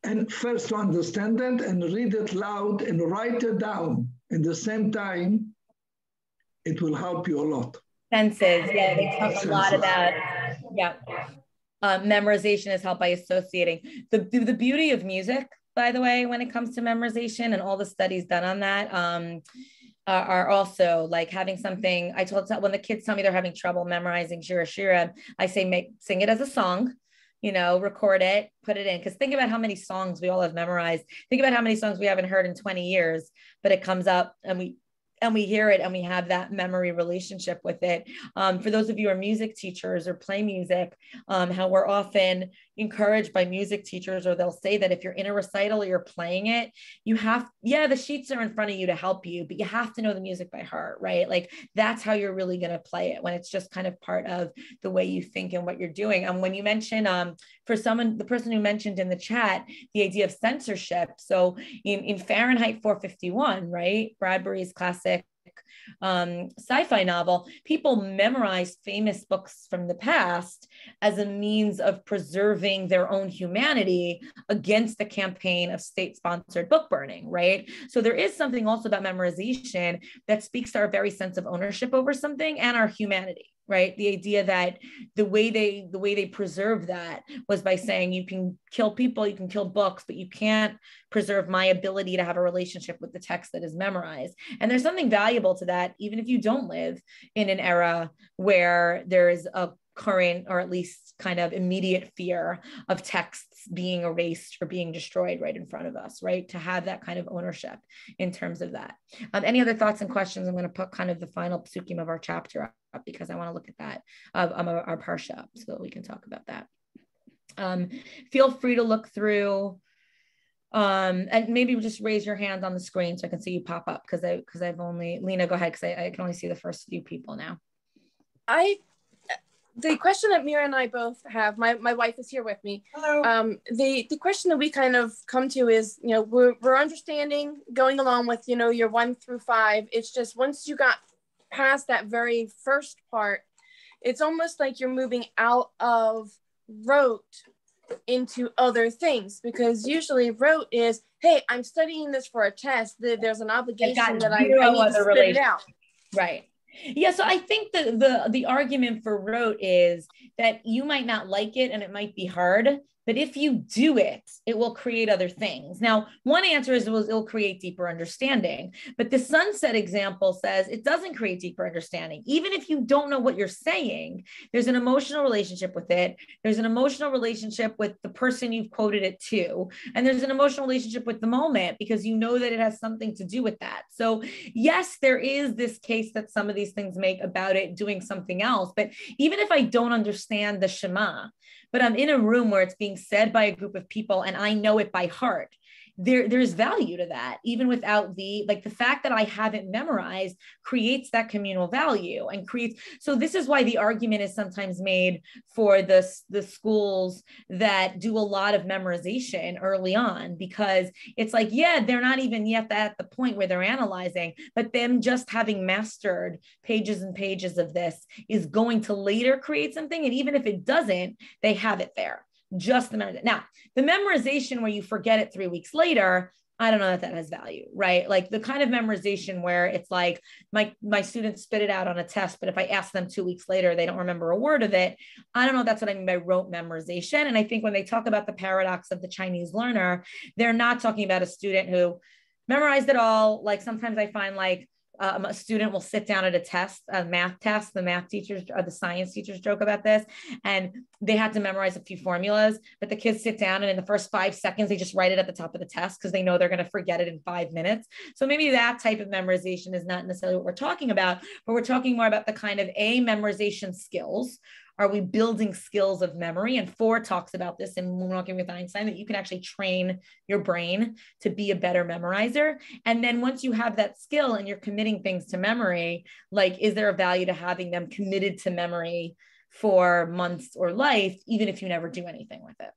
C: and first to understand it, and read it loud and write it down. At the same time, it will help you a lot.
B: Senses, yeah, they talk a lot about, memorization is helped by associating. The beauty of music, by the way, when it comes to memorization, and all the studies done on that, are also like having something. I told when the kids tell me they're having trouble memorizing Shira Shira, I say sing it as a song, record it, put it in. Because think about how many songs we all have memorized. Think about how many songs we haven't heard in 20 years, but it comes up and we hear it and we have that memory relationship with it. For those of you who are music teachers or play music, how we're often encouraged by music teachers, or they'll say that if you're in a recital or you're playing it, the sheets are in front of you to help you, but you have to know the music by heart, right? Like that's how you're really going to play it, when it's just kind of part of the way you think and what you're doing. And when you mention, for someone, the person who mentioned in the chat, the idea of censorship. So in Fahrenheit 451, right? Bradbury's classic sci-fi novel, people memorize famous books from the past as a means of preserving their own humanity against the campaign of state-sponsored book burning, right? So there is something also about memorization that speaks to our very sense of ownership over something and our humanity, right? The idea that the way they preserve that was by saying you can kill people, you can kill books, but you can't preserve my ability to have a relationship with the text that is memorized. And there's something valuable to that, even if you don't live in an era where there is a current, or at least kind of immediate fear of texts being erased or being destroyed right in front of us, right? To have that kind of ownership in terms of that. Any other thoughts and questions? I'm going to put kind of the final psukim of our chapter up because I want to look at that of our parsha so that we can talk about that. Feel free to look through and maybe just raise your hand on the screen so I can see you pop up, because I've only, Lena, go ahead, because I can only see the first few people now.
D: The question that Mira and I both have, my wife is here with me.
B: Hello.
D: The question that we kind of come to is, we're understanding, going along with, your 1 through 5. It's just once you got past that very first part, it's almost like you're moving out of rote into other things, because usually rote is, hey, I'm studying this for a test. There's an obligation that I need to spit it out.
B: Right. Yeah, so I think the argument for rote is that you might not like it and it might be hard, but if you do it, it will create other things. Now, one answer is it'll create deeper understanding, but the sunset example says it doesn't create deeper understanding. Even if you don't know what you're saying, there's an emotional relationship with it. There's an emotional relationship with the person you've quoted it to, and there's an emotional relationship with the moment because you know that it has something to do with that. So yes, there is this case that some of these things make about it doing something else, but even if I don't understand the Shema, but I'm in a room where it's being said by a group of people and I know it by heart, there's value to that, even without the fact that I haven't memorized creates that communal value and creates. So this is why the argument is sometimes made for the schools that do a lot of memorization early on, because it's like, yeah, they're not even yet at the point where they're analyzing, but them just having mastered pages and pages of this is going to later create something. And even if it doesn't, they have it there. Just the memorization. Now, the memorization where you forget it 3 weeks later, I don't know that has value, right? Like the kind of memorization where it's like my students spit it out on a test, but if I ask them 2 weeks later, they don't remember a word of it. I don't know if that's what I mean by rote memorization. And I think when they talk about the paradox of the Chinese learner, they're not talking about a student who memorized it all. Like sometimes I find like, a student will sit down at a math test. The math teachers or the science teachers joke about this, and they had to memorize a few formulas, but the kids sit down and in the first 5 seconds, they just write it at the top of the test because they know they're going to forget it in 5 minutes. So maybe that type of memorization is not necessarily what we're talking about, but we're talking more about the kind of memorization skills. Are we building skills of memory? And Ford talks about this in Moonwalking with Einstein, that you can actually train your brain to be a better memorizer. And then once you have that skill and you're committing things to memory, like, is there a value to having them committed to memory for months or life, even if you never do anything with it?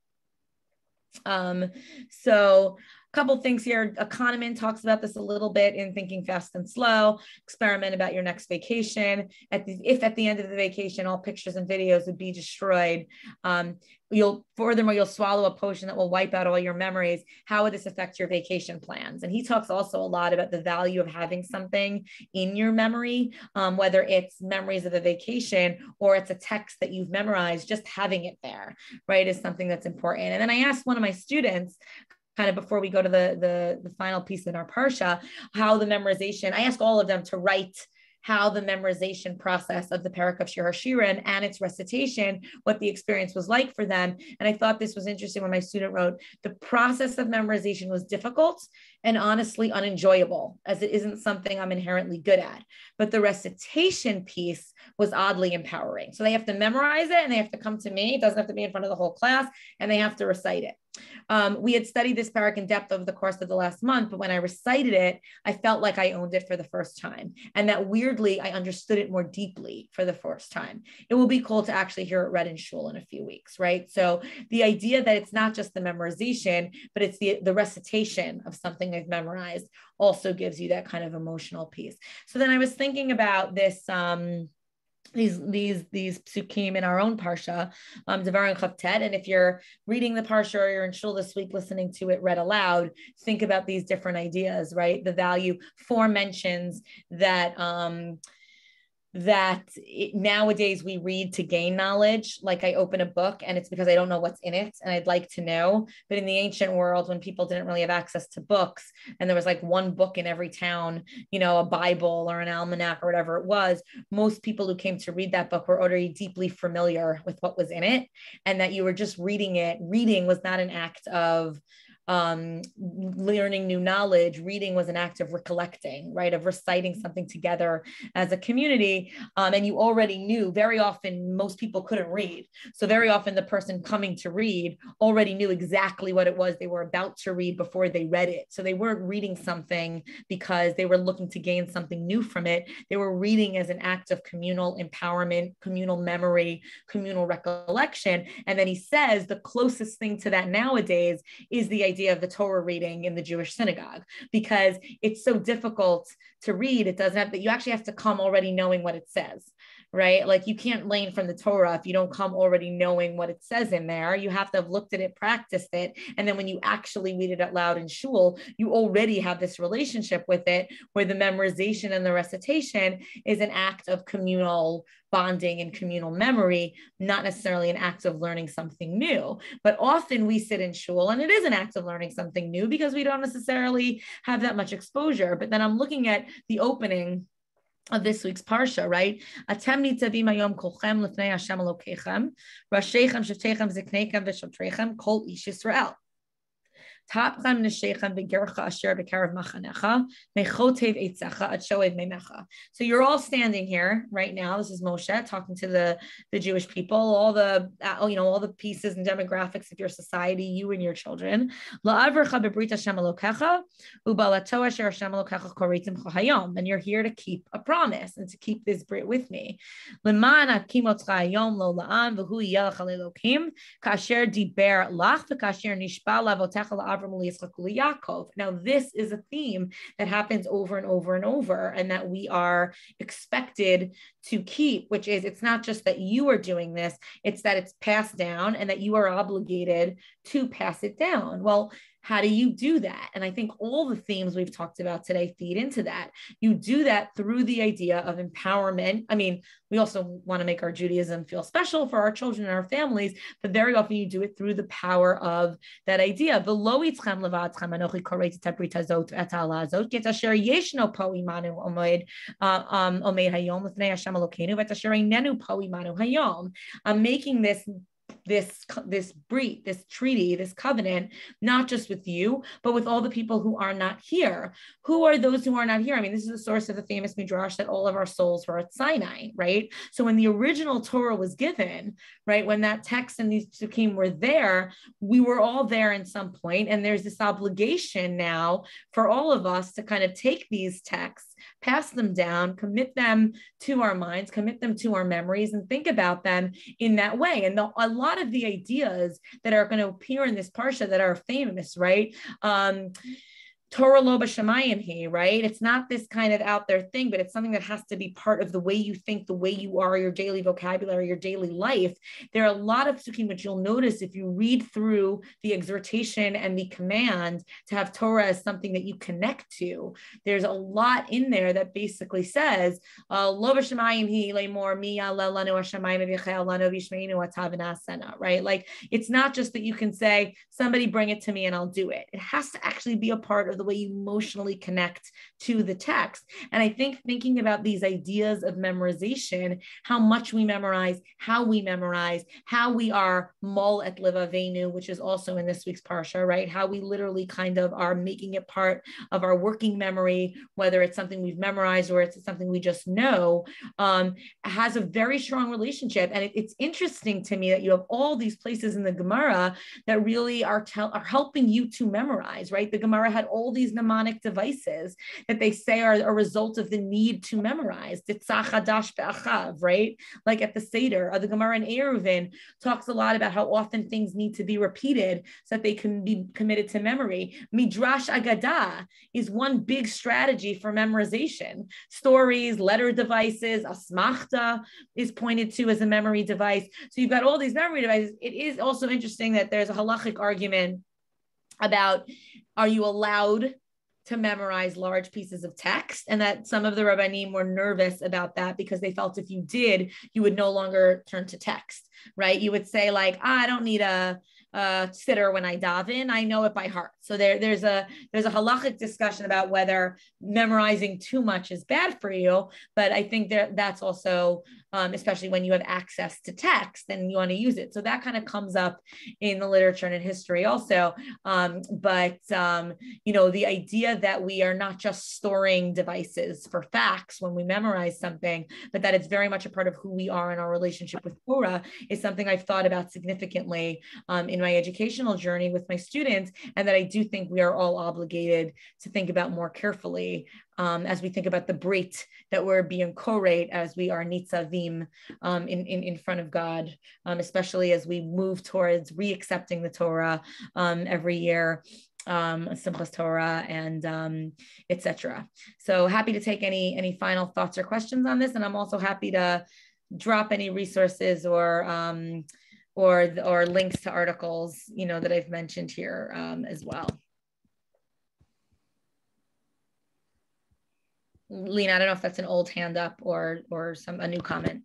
B: So a couple things here. Kahneman talks about this a little bit in Thinking Fast and Slow. Experiment about your next vacation. If at the end of the vacation, all pictures and videos would be destroyed, you'll swallow a potion that will wipe out all your memories. How would this affect your vacation plans? And he talks also a lot about the value of having something in your memory, whether it's memories of a vacation or it's a text that you've memorized, just having it there, right, is something that's important. And then I asked one of my students, kind of before we go to the final piece in our Parsha, how the memorization, I asked all of them to write how the memorization process of the Parak of Shir HaShirin and its recitation, what the experience was like for them. And I thought this was interesting when my student wrote, the process of memorization was difficult and honestly unenjoyable, as it isn't something I'm inherently good at. But the recitation piece was oddly empowering. So they have to memorize it and they have to come to me. It doesn't have to be in front of the whole class, and they have to recite it. We had studied this parak in depth over the course of the last month, but when I recited it, I felt like I owned it for the first time. And that weirdly, I understood it more deeply for the first time. It will be cool to actually hear it read in shul in a few weeks, right? So the idea that it's not just the memorization, but it's the recitation of something I've memorized also gives you that kind of emotional piece. So then I was thinking about this, these psukim in our own parsha, Devar and Chavtet. And if you're reading the parsha or you're in shul this week listening to it read aloud, think about these different ideas, right? The value, 4 mentions that nowadays we read to gain knowledge. Like I open a book and it's because I don't know what's in it and I'd like to know. But in the ancient world, when people didn't really have access to books and there was like one book in every town, a Bible or an almanac or whatever it was, most people who came to read that book were already deeply familiar with what was in it, and that you were just reading it. Reading was not an act of learning new knowledge. Reading was an act of recollecting, right? Of reciting something together as a community. And you already knew. Very often, most people couldn't read. So very often the person coming to read already knew exactly what it was they were about to read before they read it. So they weren't reading something because they were looking to gain something new from it. They were reading as an act of communal empowerment, communal memory, communal recollection. And then he says the closest thing to that nowadays is the idea of the Torah reading in the Jewish synagogue, because it's so difficult to read. It doesn't have that. You actually have to come already knowing what it says, right? Like you can't learn from the Torah if you don't come already knowing what it says in there. You have to have looked at it, practiced it. And then when you actually read it out loud in shul, you already have this relationship with it where the memorization and the recitation is an act of communal bonding and communal memory, not necessarily an act of learning something new. But often we sit in shul and it is an act of learning something new because we don't necessarily have that much exposure. But then I'm looking at the opening of this week's parsha, right? Atem nitzavim hayom kolchem lefnei Hashem Elokechem, rashechem shavtechem ziknechem v'shatrechem kol ish Yisrael. Tapchem neshechem v'gercha asher b'karav machanecha mechotev eitzecha ad shoev memecha. So you're all standing here right now. This is Moshe talking to the Jewish people, all the all the pieces and demographics of your society, you and your children. La'avercha b'brit Hashem Elokecha u'balato asher Hashem Elokecha koreitim hayom. And you're here to keep a promise and to keep this brit with me. L'man akimotcha hayom lo la'an v'hu yelach Elokim kasher diber lach v'kasher nishba lavotecha la'avram u'liyitzchak u'liYaakov. Now this is a theme that happens over and over and over, and that we are expected to keep, which is, it's not just that you are doing this, it's that it's passed down and that you are obligated to pass it down. Well, how do you do that? And I think all the themes we've talked about today feed into that. You do that through the idea of empowerment. I mean, we also want to make our Judaism feel special for our children and our families, but very often you do it through the power of that idea. I'm making this breed, this treaty, this covenant, not just with you, but with all the people who are not here. Who are those who are not here? I mean, this is the source of the famous midrash that all of our souls were at Sinai, right? So when the original Torah was given, right, when that text and these psukim were there, we were all there in some point, and there's this obligation now for all of us to kind of take these texts, pass them down, commit them to our minds, commit them to our memories, and think about them in that way. And a lot of the ideas that are going to appear in this parsha that are famous, right? Torah lo b'shamayim he, right? It's not this kind of out there thing, but it's something that has to be part of the way you think, the way you are, your daily vocabulary, your daily life. There are a lot of psukim which you'll notice if you read through the exhortation and the command to have Torah as something that you connect to. There's a lot in there that basically says, lo b'shamayim he le'mor mi ya'aleh lanu hashamayim v'yichel lanu v'yishmeinu atav v'nasena, right? Like, it's not just that you can say, somebody bring it to me and I'll do it. It has to actually be a part of the way you emotionally connect to the text. And I think thinking about these ideas of memorization, how much we memorize, how we are mol et levavenu, which is also in this week's parsha, right? How we literally kind of are making it part of our working memory, whether it's something we've memorized or it's something we just know, has a very strong relationship. And it's interesting to me that you have all these places in the Gemara that really are helping you to memorize, right? The Gemara had all these mnemonic devices that they say are a result of the need to memorize. Right? Like at the Seder, the Gemara in Eruvin talks a lot about how often things need to be repeated so that they can be committed to memory. Midrash Agadah is one big strategy for memorization. Stories, letter devices, asmachta is pointed to as a memory device. So you've got all these memory devices. It is also interesting that there's a halachic argument about, are you allowed to memorize large pieces of text? And that some of the Rabbanim were nervous about that because they felt if you did, you would no longer turn to text, right? You would say like, I don't need a sitter when I daven, I know it by heart. So there's a halachic discussion about whether memorizing too much is bad for you, but I think that's also, especially when you have access to text and you want to use it. So that kind of comes up in the literature and in history also. But the idea that we are not just storing devices for facts when we memorize something, but that it's very much a part of who we are in our relationship with Torah is something I've thought about significantly in my educational journey with my students, and that I do think we are all obligated to think about more carefully as we think about the brit that we're being koreit as we are Nitzavim in front of God, especially as we move towards re-accepting the Torah every year, Simchas Torah, and etc. So happy to take any final thoughts or questions on this, and I'm also happy to drop any resources or links to articles, that I've mentioned here as well. Lena, I don't know if that's an old hand up or a new comment.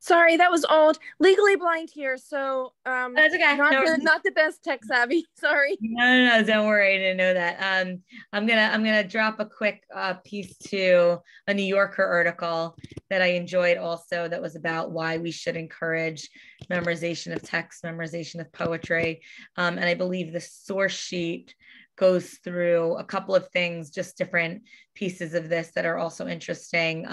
D: Sorry, that was old. Legally blind here, so
B: that's okay.
D: Not the best tech savvy. Sorry.
B: No, don't worry. I didn't know that. I'm gonna drop a quick piece to a New Yorker article that I enjoyed also, that was about why we should encourage memorization of text, memorization of poetry, and I believe the source sheet goes through a couple of things, just different pieces of this that are also interesting.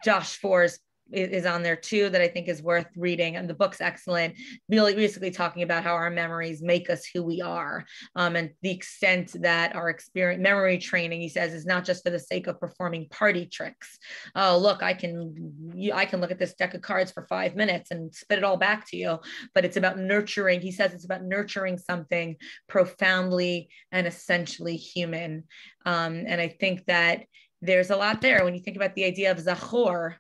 B: Josh Forrest is on there too, that I think is worth reading, and the book's excellent. Really, basically talking about how our memories make us who we are, and the extent that our memory training, he says, is not just for the sake of performing party tricks. Oh, look, I can look at this deck of cards for 5 minutes and spit it all back to you, but it's about nurturing. He says it's about nurturing something profoundly and essentially human, and I think that there's a lot there when you think about the idea of Zachor,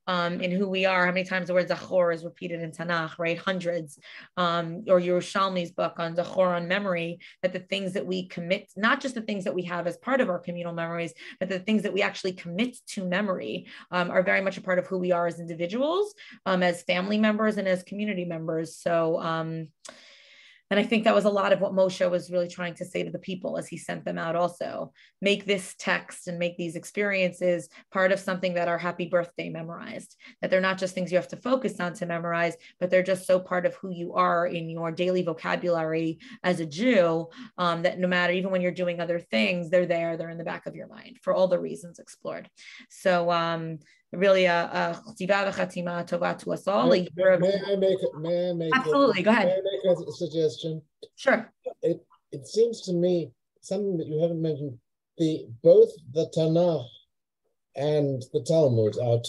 B: in who we are. How many times the word Zachor is repeated in Tanakh, right? Hundreds. Or Yerushalmi's book on Zachor, on memory, that the things that we commit, not just the things that we have as part of our communal memories, but the things that we actually commit to memory, are very much a part of who we are as individuals, as family members, and as community members. So, and I think that was a lot of what Moshe was really trying to say to the people as he sent them out also. Make this text and make these experiences part of something that our happy birthday memorized, that they're not just things you have to focus on to memorize, but they're just so part of who you are in your daily vocabulary as a Jew, that no matter, even when you're doing other things, they're there, they're in the back of your mind for all the reasons explored. So, really a chatima tova to us all.
F: May I make
B: absolutely, go ahead.
F: May I make a suggestion?
B: Sure.
F: It seems to me something that you haven't mentioned. Both the Tanakh and the Talmud, our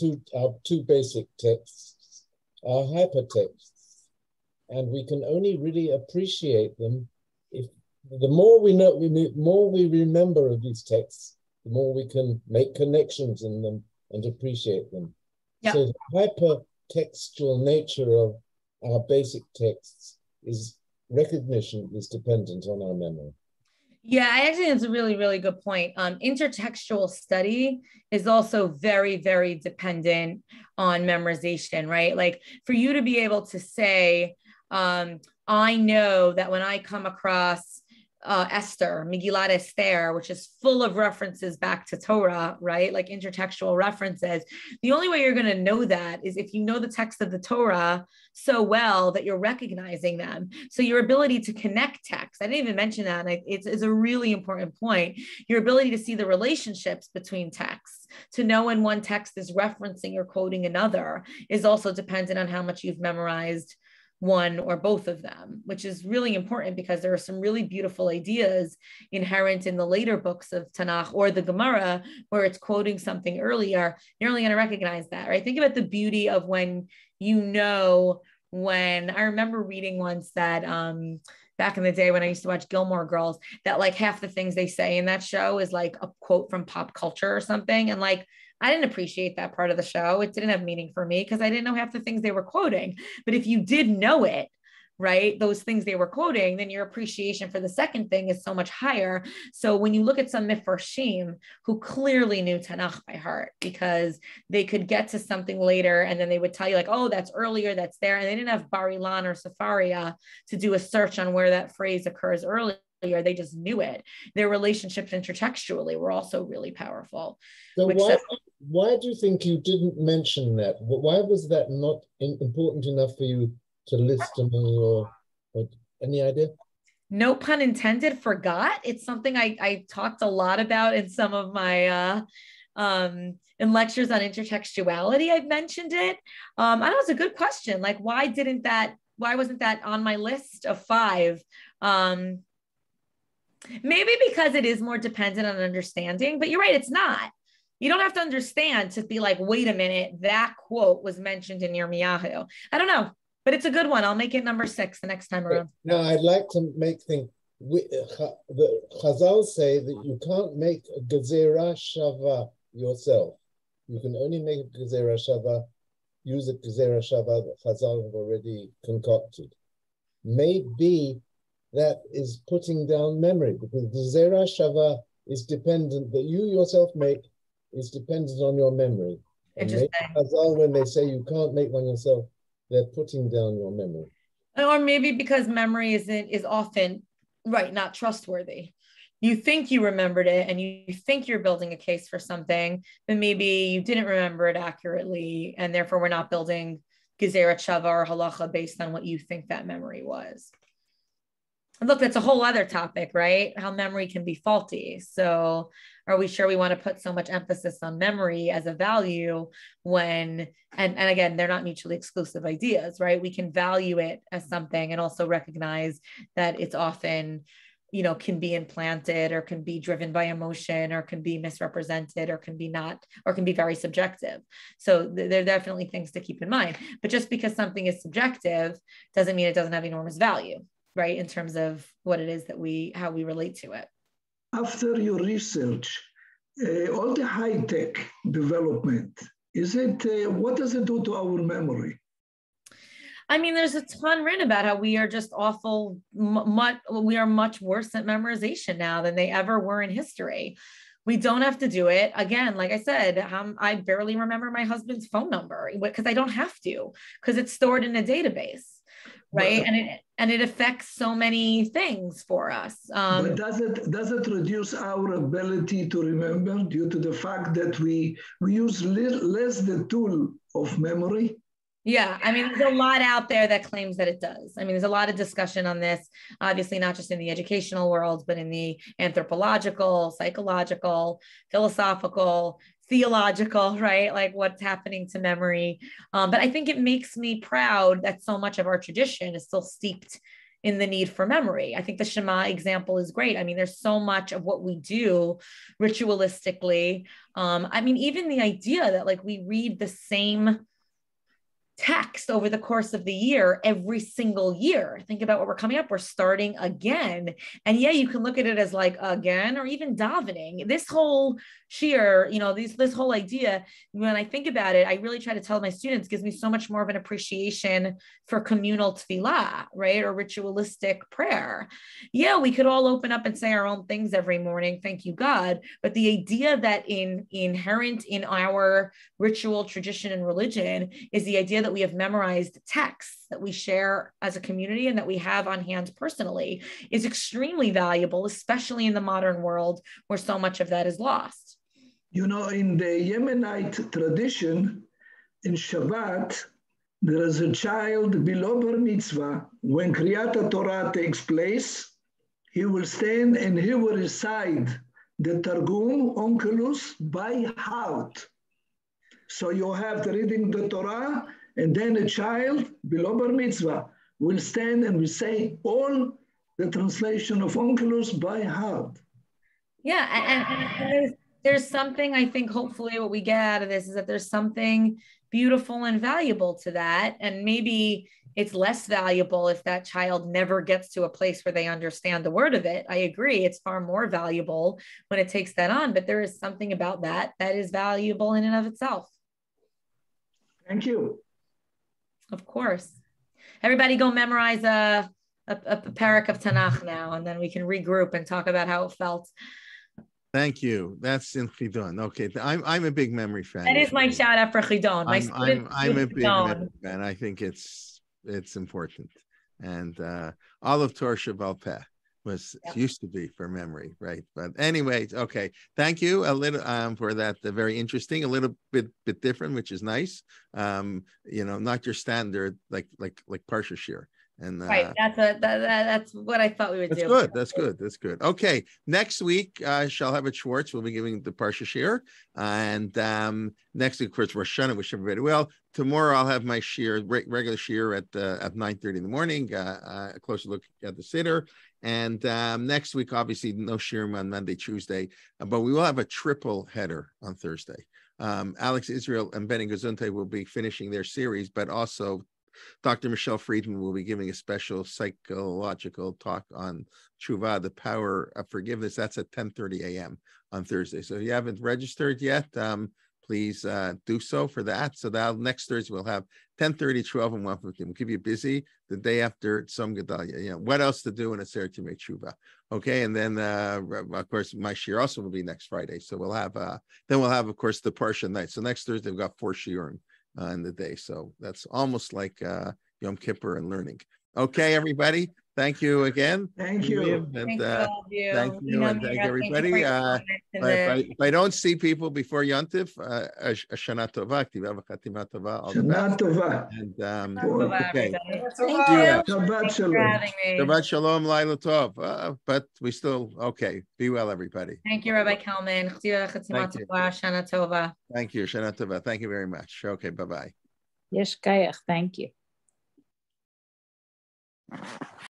F: two basic texts, are hypertexts, and we can only really appreciate them if the more we know, the more we remember of these texts, the more we can make connections in them and appreciate them. Yep. So the hypertextual nature of our basic texts recognition is dependent on our memory.
B: Yeah, I actually think it's a really, really good point. Intertextual study is also very, very dependent on memorization, right? Like for you to be able to say, I know that when I come across Esther, Megillat Esther, which is full of references back to Torah, right? Like intertextual references. The only way you're going to know that is if you know the text of the Torah so well that you're recognizing them. So your ability to connect text, I didn't even mention that, and it's a really important point. Your ability to see the relationships between texts, to know when one text is referencing or quoting another, is also dependent on how much you've memorized one or both of them, which is really important because there are some really beautiful ideas inherent in the later books of Tanakh or the Gemara where it's quoting something earlier. You're only going to recognize that, right? Think about the beauty of when I remember reading once that back in the day when I used to watch Gilmore Girls, that like half the things they say in that show is like a quote from pop culture or something. And like, I didn't appreciate that part of the show. It didn't have meaning for me because I didn't know half the things they were quoting. But if you did know it, right, those things they were quoting, then your appreciation for the second thing is so much higher. So when you look at some Mefarshim who clearly knew Tanakh by heart because they could get to something later and then they would tell you like, oh, that's earlier, that's there. And they didn't have Bar Ilan or Sefaria to do a search on where that phrase occurs earlier. They just knew it. Their relationships intertextually were also really powerful.
F: So why do you think you didn't mention that? Why was that not important enough for you to list among your, any idea?
B: No pun intended, forgot. It's something I talked a lot about in some of my in lectures on intertextuality. I've mentioned it. I know it's a good question. Like, why wasn't that on my list of 5? Maybe because it is more dependent on understanding, but you're right, it's not. You don't have to understand to be like, wait a minute, that quote was mentioned in Yirmiyahu. I don't know, but it's a good one. I'll make it number 6 the next time around.
F: Now, I'd like to make things, the Chazal say that you can't make a Gezerah Shava yourself. You can only make a Gezerah Shava, use a Gezerah Shava that Chazal have already concocted. Maybe that is putting down memory because the Gezerah Shava is dependent, that you yourself make, is dependent on your memory.
B: Interesting.
F: When they say you can't make one yourself, they're putting down your memory.
B: Or maybe because memory is often, right, not trustworthy. You think you remembered it and you think you're building a case for something, but maybe you didn't remember it accurately, and therefore we're not building Gezerah Shava or Halacha based on what you think that memory was. And look, that's a whole other topic, right? How memory can be faulty. So are we sure we want to put so much emphasis on memory as a value when, and again, they're not mutually exclusive ideas, right? We can value it as something and also recognize that it's often, can be implanted or can be driven by emotion or can be misrepresented or can be not, or can be very subjective. So there are definitely things to keep in mind. But just because something is subjective doesn't mean it doesn't have enormous value, right? In terms of what it is that how we relate to it.
C: After your research, all the high-tech development, what does it do to our memory?
B: I mean, there's a ton written about how we are just awful. We are much worse at memorization now than they ever were in history. We don't have to do it. Again, like I said, I barely remember my husband's phone number because I don't have to, because it's stored in a database, right? And it affects so many things for us.
C: But does it reduce our ability to remember due to the fact that we use less the tool of memory?
B: Yeah, I mean, there's a lot out there that claims that it does. I mean, there's a lot of discussion on this, obviously not just in the educational world, but in the anthropological, psychological, philosophical, theological, right? Like what's happening to memory. But I think it makes me proud that so much of our tradition is still steeped in the need for memory. I think the Shema example is great. I mean, there's so much of what we do ritualistically. I mean, even the idea that like we read the same text over the course of the year, every single year. Think about what we're coming up. We're starting again. And yeah, you can look at it as like again, or even davening. This whole shir, this whole idea, when I think about it, I really try to tell my students, gives me so much more of an appreciation for communal tefillah, right? Or ritualistic prayer. Yeah, we could all open up and say our own things every morning. Thank you, God. But the idea that inherent in our ritual tradition and religion is the idea that we have memorized texts that we share as a community and that we have on hand personally is extremely valuable, especially in the modern world where so much of that is lost.
C: In the Yemenite tradition, in Shabbat, there is a child below bar mitzvah. When Kriyat Torah takes place, he will stand and he will recite the Targum Onkelos by heart. So you have the reading the Torah, and then a child below bar mitzvah will stand and will say all the translation of Onkelos by heart.
B: Yeah, and there's something, I think, hopefully what we get out of this is that there's something beautiful and valuable to that. And maybe it's less valuable if that child never gets to a place where they understand the word of it. I agree. It's far more valuable when it takes that on, but there is something about that is valuable in and of itself.
C: Thank you.
B: Of course. Everybody go memorize a parak of Tanakh now, and then we can regroup and talk about how it felt.
A: Thank you. That's in Chidon. Okay, I'm a big memory fan.
B: That is my shout out for Chidon.
A: I'm a big memory fan. I think it's important. And all of Torah Sheba'al Peh used to be for memory, right? But anyway, okay. Thank you a little for that. Very interesting. A little bit different, which is nice. Not your standard like Parsha Shir. And
B: right, that's what I thought we would do.
A: That's good. Okay, next week Shalhavet Schwartz will be giving the Parsha Shir, and next week, of course, Rosh Hashanah. Wish everybody well. Tomorrow I'll have my shir, regular shir at 9:30 in the morning. A closer look at the Siddur, and next week, obviously, no shirim on Monday, Tuesday, but we will have a triple header on Thursday. Alex Israel and Benny Gazunte will be finishing their series, but also Dr. Michelle Friedman will be giving a special psychological talk on Tshuva, the power of forgiveness. That's at 10:30 a.m. on Thursday. So if you haven't registered yet, please do so for that. So that next Thursday we'll have 10:30, 12, and 1:15. We'll keep you busy the day after Tzom Gedalia. What else to do in a Aseret Yemei Tshuva? Okay, and then of course my shir also will be next Friday. So we'll have of course the Parsha night. So next Thursday we've got 4 shiurim in the day. So that's almost like Yom Kippur and learning. Okay, everybody. Thank you again.
C: Thank you.
A: And,
B: Thank you.
A: Thank you, and thank everybody. If I don't see people before Yontif, Shana Tova, Ktiva v'Chatima Tova, all the best.
C: Shana Tova.
A: And
B: okay.
D: Thank you.
C: Shabbat
B: Thanks for
C: Shalom.
B: having me.
A: Shabbat Shalom, Laila Tov. But we still, okay. Be well, everybody.
B: Thank you, Rabbi Kalman.
A: Thank you.
B: Shana Tova.
A: Thank you, Shana Tova. Thank you very much. Okay, bye-bye.
E: Yes, Kayach, thank you.